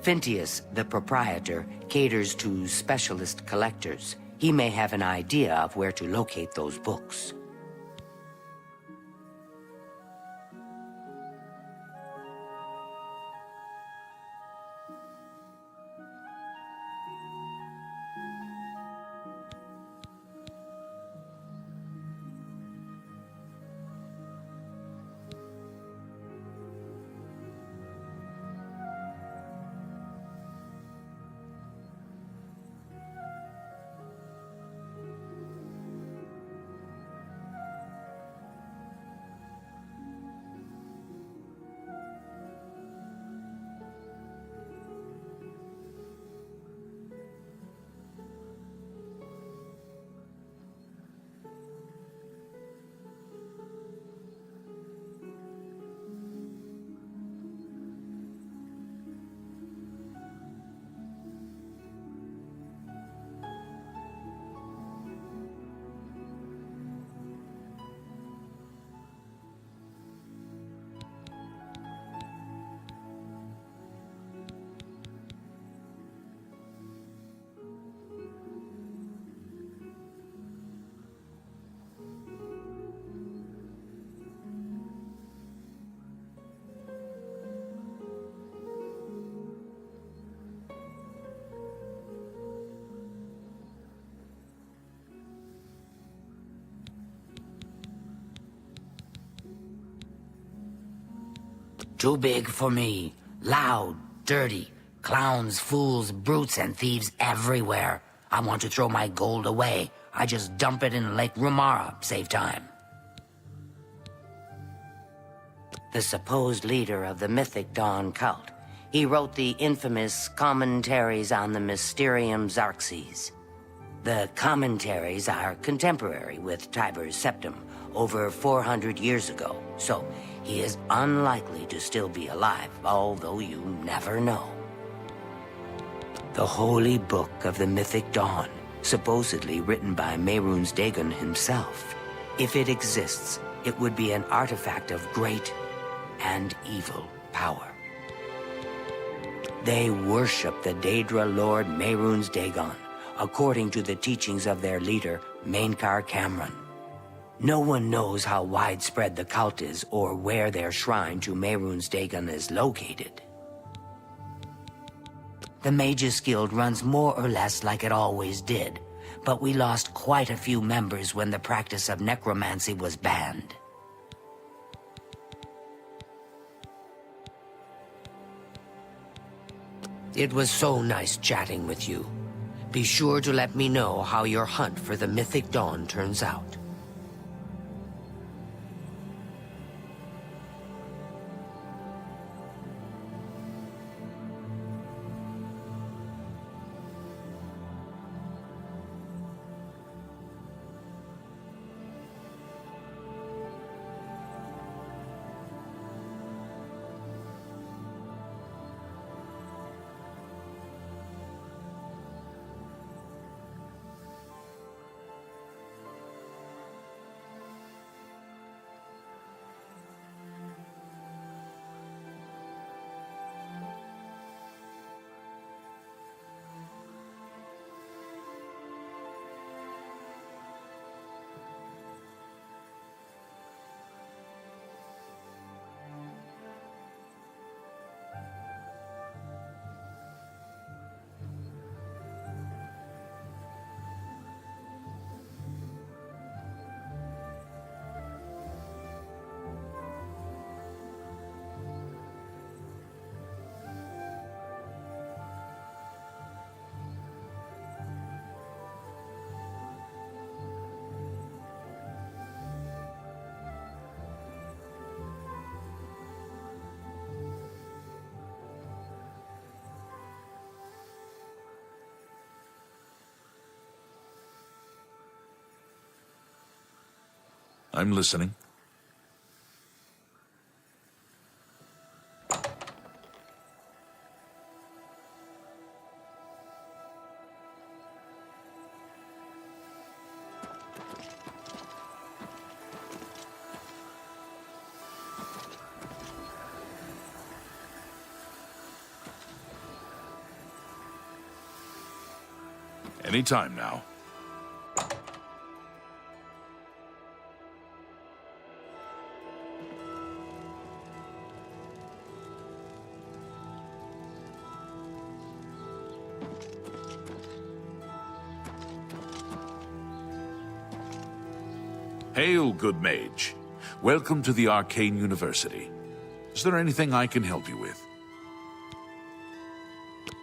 Phintius, the proprietor, caters to specialist collectors. He may have an idea of where to locate those books. Too big for me. Loud, dirty. Clowns, fools, brutes, and thieves everywhere. I want to throw my gold away. I just dump it in Lake Rumara, save time. The supposed leader of the Mythic Dawn cult. He wrote the infamous Commentaries on the Mysterium Xarxes. The commentaries are contemporary with Tiber's Septum, over 400 years ago, so he is unlikely to still be alive, although you never know. The Holy Book of the Mythic Dawn, supposedly written by Mehrunes Dagon himself. If it exists, it would be an artifact of great and evil power. They worship the Daedra Lord Mehrunes Dagon, according to the teachings of their leader, Mainkar Cameron. No one knows how widespread the cult is or where their shrine to Mehrunes Dagon is located. The Mages Guild runs more or less like it always did, but we lost quite a few members when the practice of necromancy was banned. It was so nice chatting with you. Be sure to let me know how your hunt for the Mythic Dawn turns out. I'm listening. Anytime now. Hail, good mage. Welcome to the Arcane University. Is there anything I can help you with?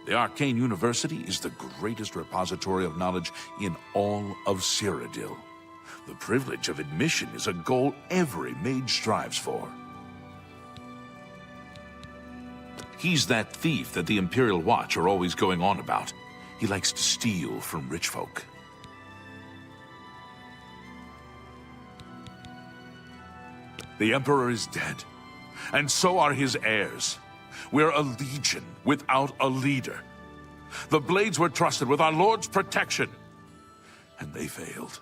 The Arcane University is the greatest repository of knowledge in all of Cyrodiil. The privilege of admission is a goal every mage strives for. He's that thief that the Imperial Watch are always going on about. He likes to steal from rich folk. The Emperor is dead, and so are his heirs. We're a legion without a leader. The Blades were trusted with our Lord's protection, and they failed.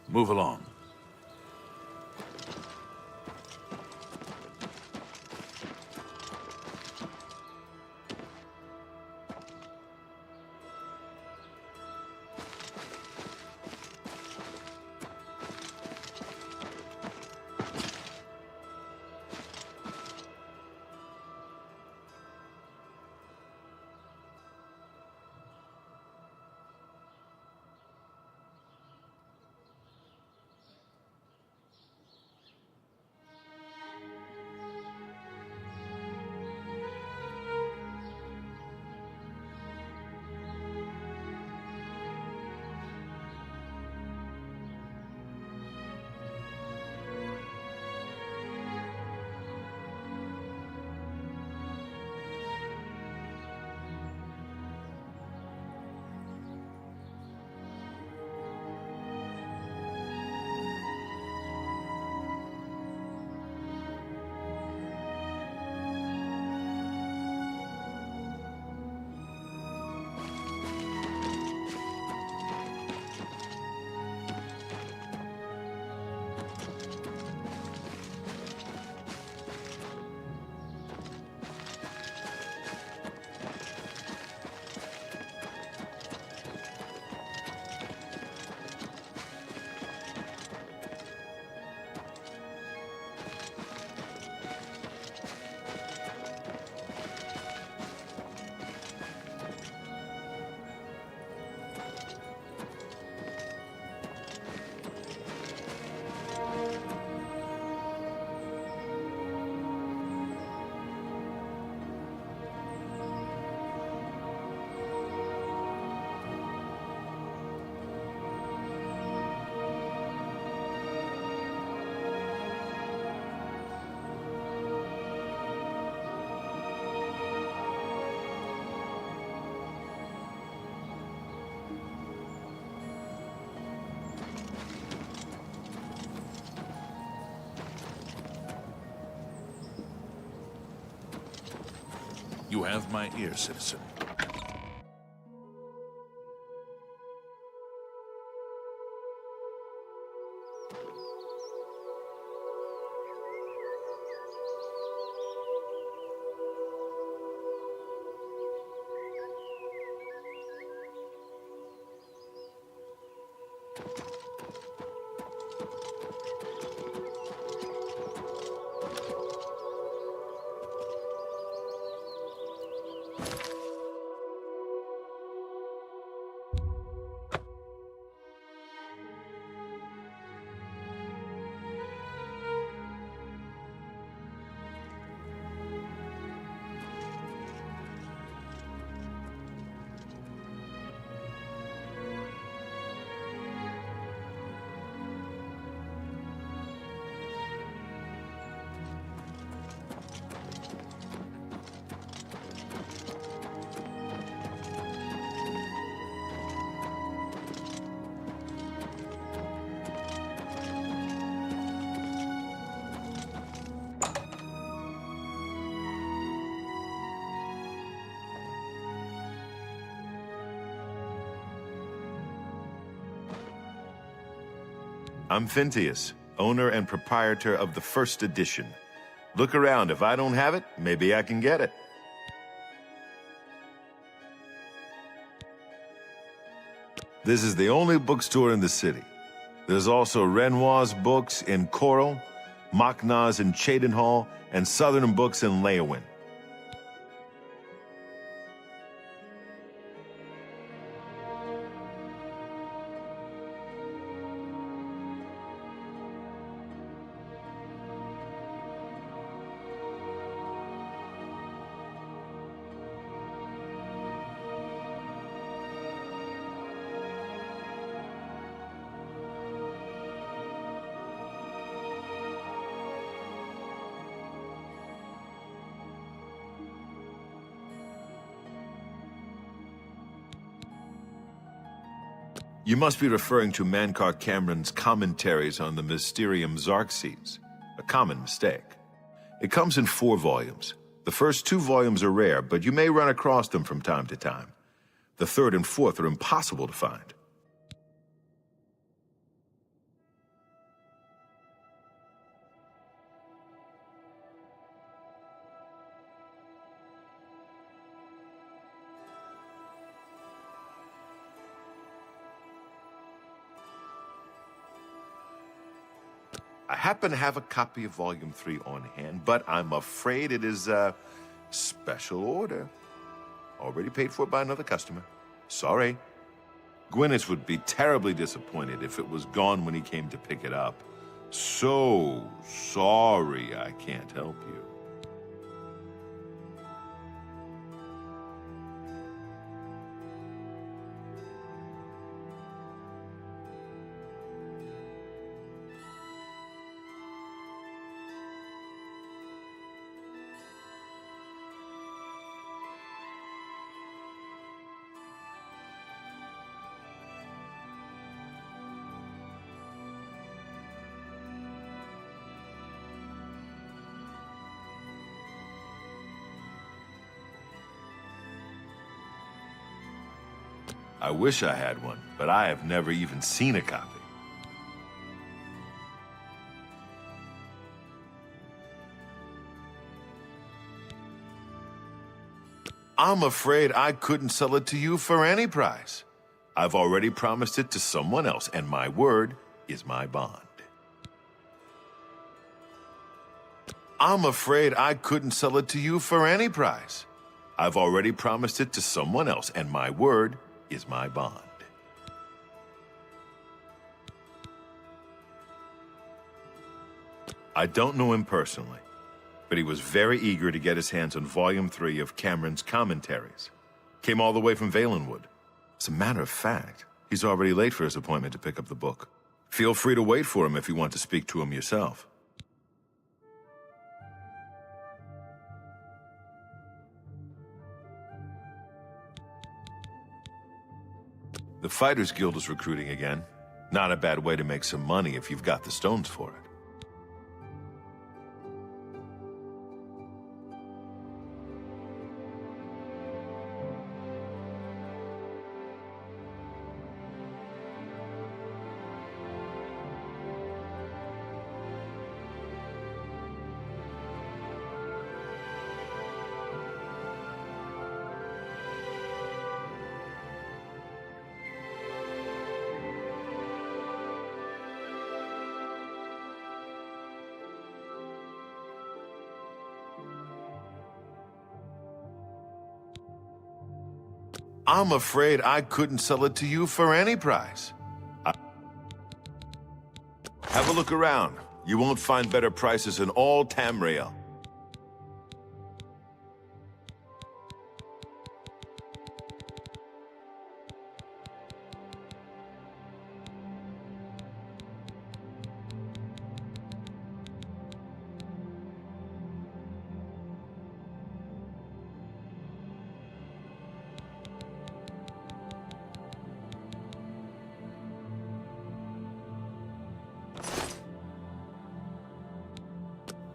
Move along. You have my ear, citizen. I'm Phintius, owner and proprietor of the first edition. Look around. If I don't have it, maybe I can get it. This is the only bookstore in the city. There's also Renoir's books in Coral, Machna's in Cheydinhall, and Southern books in Leyawiin. You must be referring to Mankar Cameron's commentaries on the Mysterium Xarxes, a common mistake. It comes in 4 volumes. The first 2 volumes are rare, but you may run across them from time to time. The 3rd and 4th are impossible to find. I happen to have a copy of Volume 3 on hand, but I'm afraid it is a special order. Already paid for by another customer. Sorry. Gwyneth would be terribly disappointed if it was gone when he came to pick it up. So sorry I can't help you. I wish I had one, but I have never even seen a copy. I'm afraid I couldn't sell it to you for any price. I've already promised it to someone else, and my word is my bond. I'm afraid I couldn't sell it to you for any price. I've already promised it to someone else, and my word is my bond. I don't know him personally, but he was very eager to get his hands on Volume 3 of Cameron's commentaries. Came all the way from Valenwood. As a matter of fact, he's already late for his appointment to pick up the book. Feel free to wait for him if you want to speak to him yourself. The Fighters Guild is recruiting again. Not a bad way to make some money if you've got the stones for it. I'm afraid I couldn't sell it to you for any price. Have a look around. You won't find better prices in all Tamriel.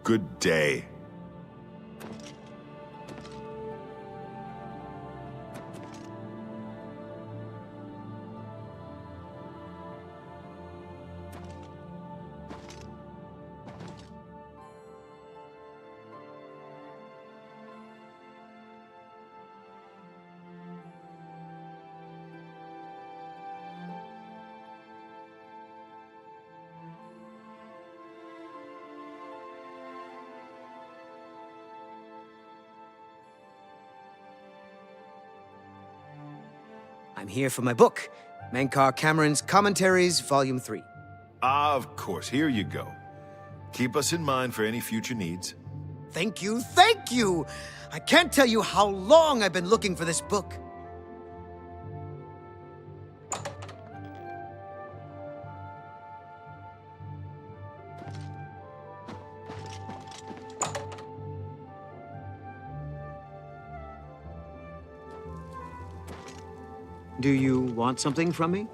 Good day. I'm here for my book, Menkar Cameron's Commentaries, Volume 3. Of course, here you go. Keep us in mind for any future needs. Thank you, thank you! I can't tell you how long I've been looking for this book. Do you want something from me?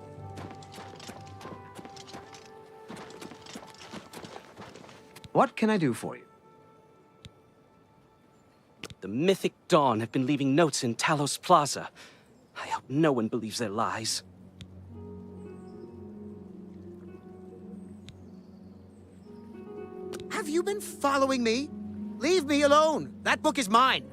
What can I do for you? The Mythic Dawn have been leaving notes in Talos Plaza. I hope no one believes their lies. Have you been following me? Leave me alone. That book is mine.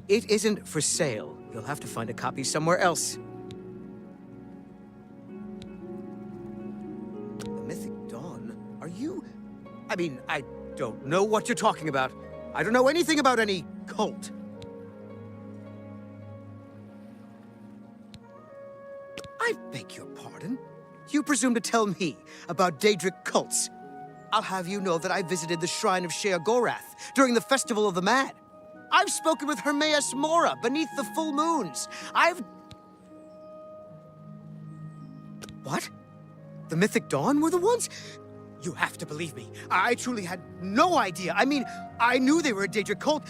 It isn't for sale. You'll have to find a copy somewhere else. The Mythic Dawn? Are you... I mean, I don't know what you're talking about. I don't know anything about any cult. I beg your pardon? You presume to tell me about Daedric cults? I'll have you know that I visited the shrine of Sheogorath during the Festival of the Mad. I've spoken with Hermaeus Mora beneath the full moons. What? The Mythic Dawn were the ones? You have to believe me. I truly had no idea. I mean, I knew they were a Daedric cult.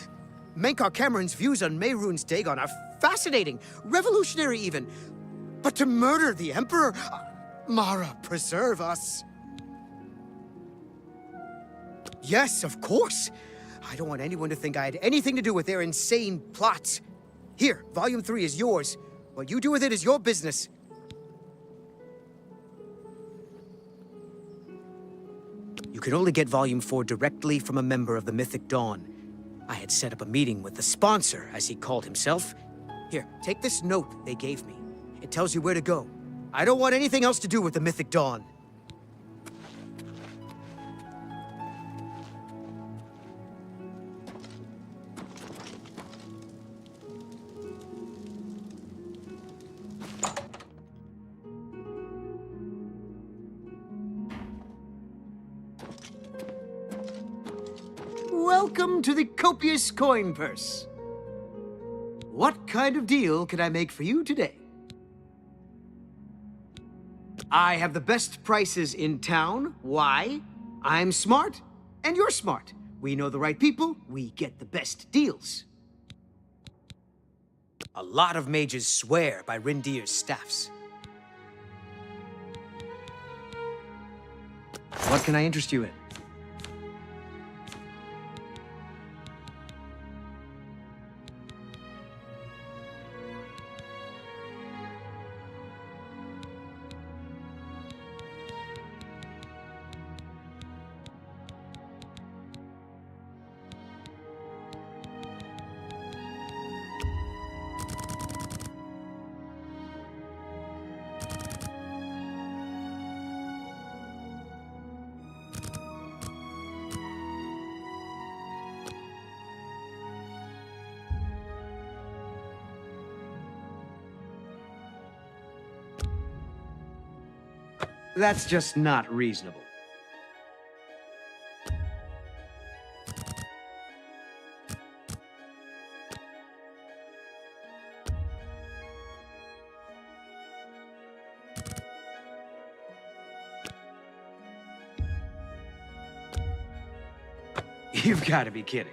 Menkar Cameron's views on Mehrunes Dagon are fascinating, revolutionary even. But to murder the Emperor? Mara, preserve us. Yes, of course. I don't want anyone to think I had anything to do with their insane plots. Here, Volume 3 is yours. What you do with it is your business. You can only get Volume 4 directly from a member of the Mythic Dawn. I had set up a meeting with the sponsor, as he called himself. Here, take this note they gave me. It tells you where to go. I don't want anything else to do with the Mythic Dawn. Welcome to the copious coin purse. What kind of deal can I make for you today? I have the best prices in town. Why? I'm smart, and you're smart. We know the right people, we get the best deals. A lot of mages swear by Rindir's staffs. What can I interest you in? That's just not reasonable. You've got to be kidding.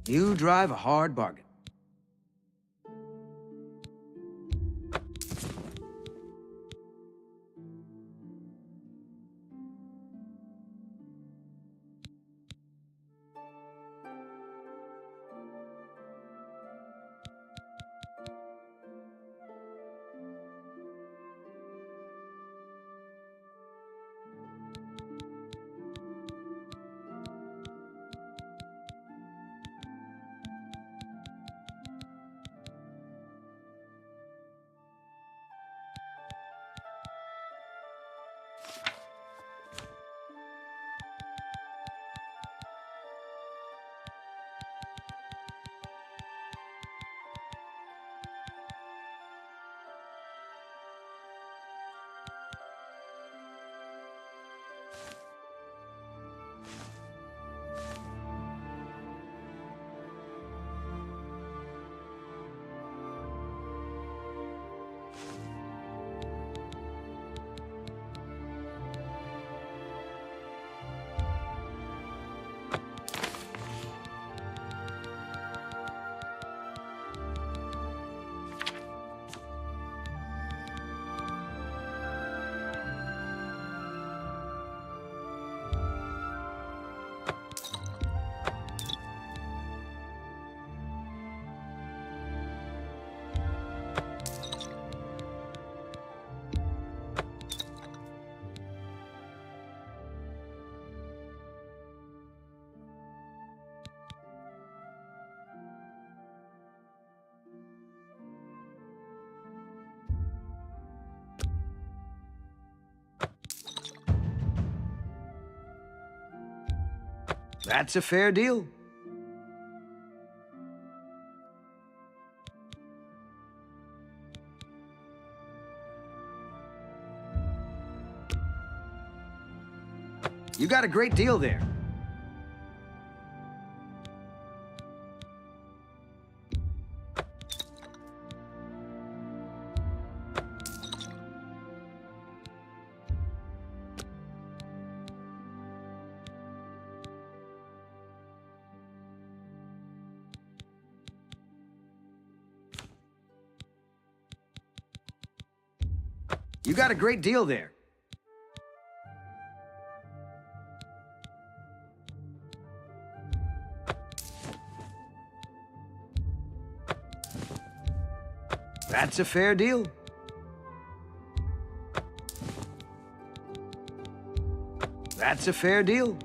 You drive a hard bargain. That's a fair deal. You got a great deal there. You got a great deal there. That's a fair deal. That's a fair deal.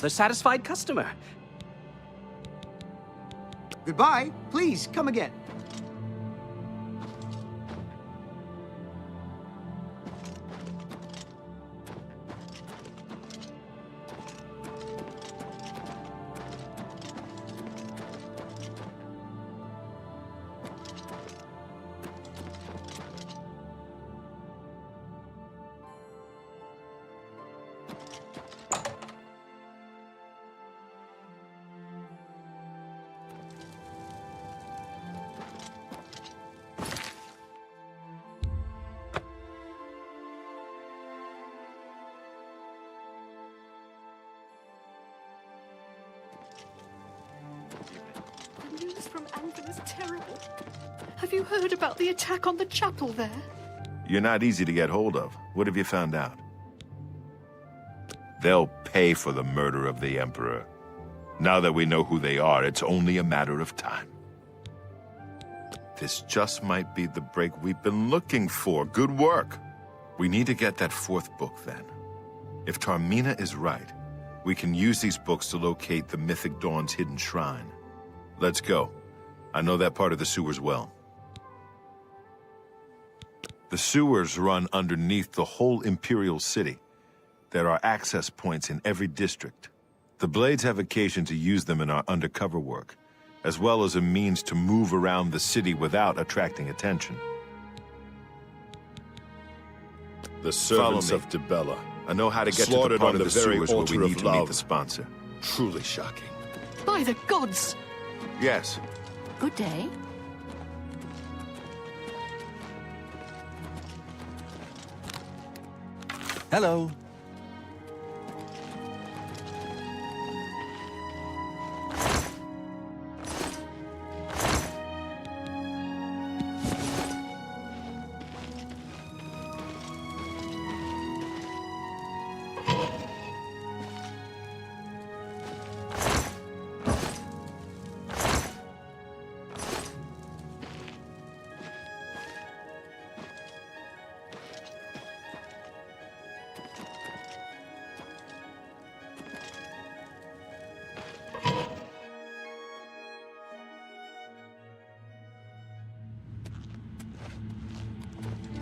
another satisfied customer. Goodbye. Please, come again. The news from Anvil is terrible. Have you heard about the attack on the chapel there? You're not easy to get hold of. What have you found out? They'll pay for the murder of the Emperor. Now that we know who they are, it's only a matter of time. This just might be the break we've been looking for. Good work. We need to get that fourth book, then. If Tarmina is right, we can use these books to locate the Mythic Dawn's hidden shrine. Let's go. I know that part of the sewers well. The sewers run underneath the whole Imperial City. There are access points in every district. The Blades have occasion to use them in our undercover work, as well as a means to move around the city without attracting attention. The servants of Dibella. I know how to get to the slaughtered part on of the very sewers where altar we of need to meet love. the sponsor. Truly shocking. By the gods! Yes. Good day. Hello.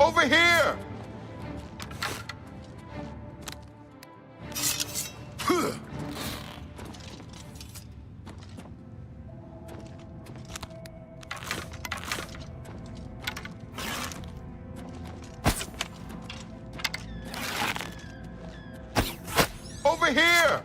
Over here! Over here!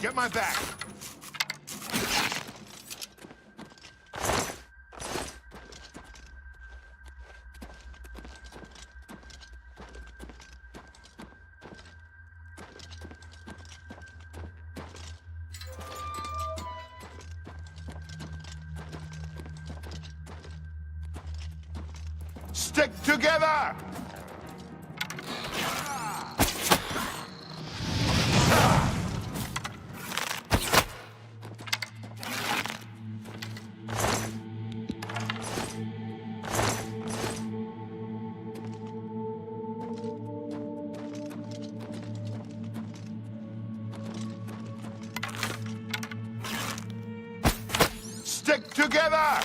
Get my back! Stick together! Stick together!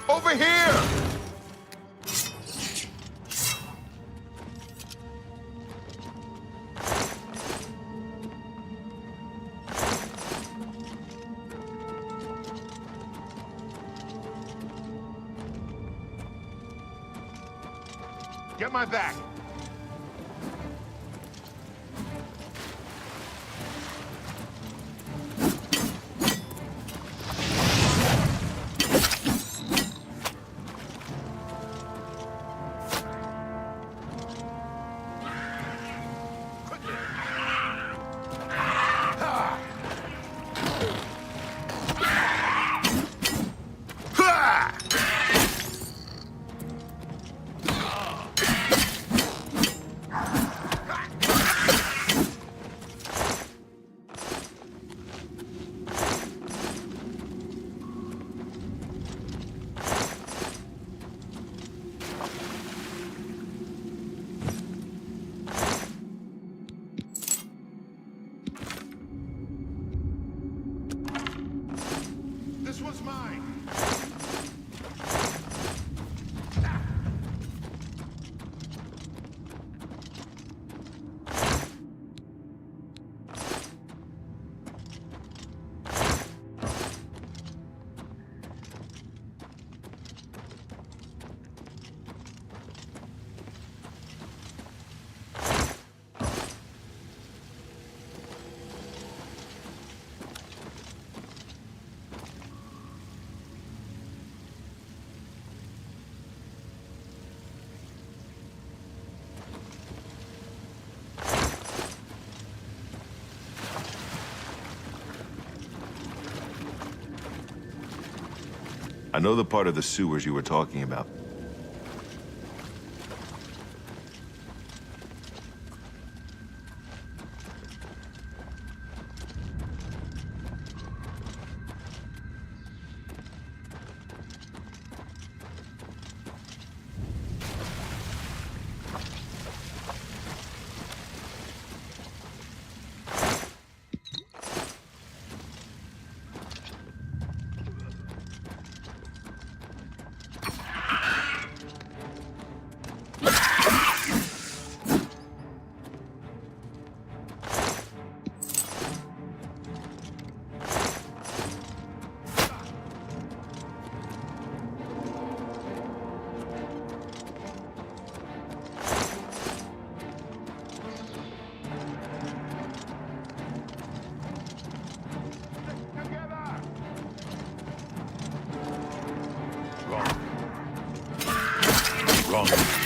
Over here! Get my back! This one's mine! I know the part of the sewers you were talking about. longer.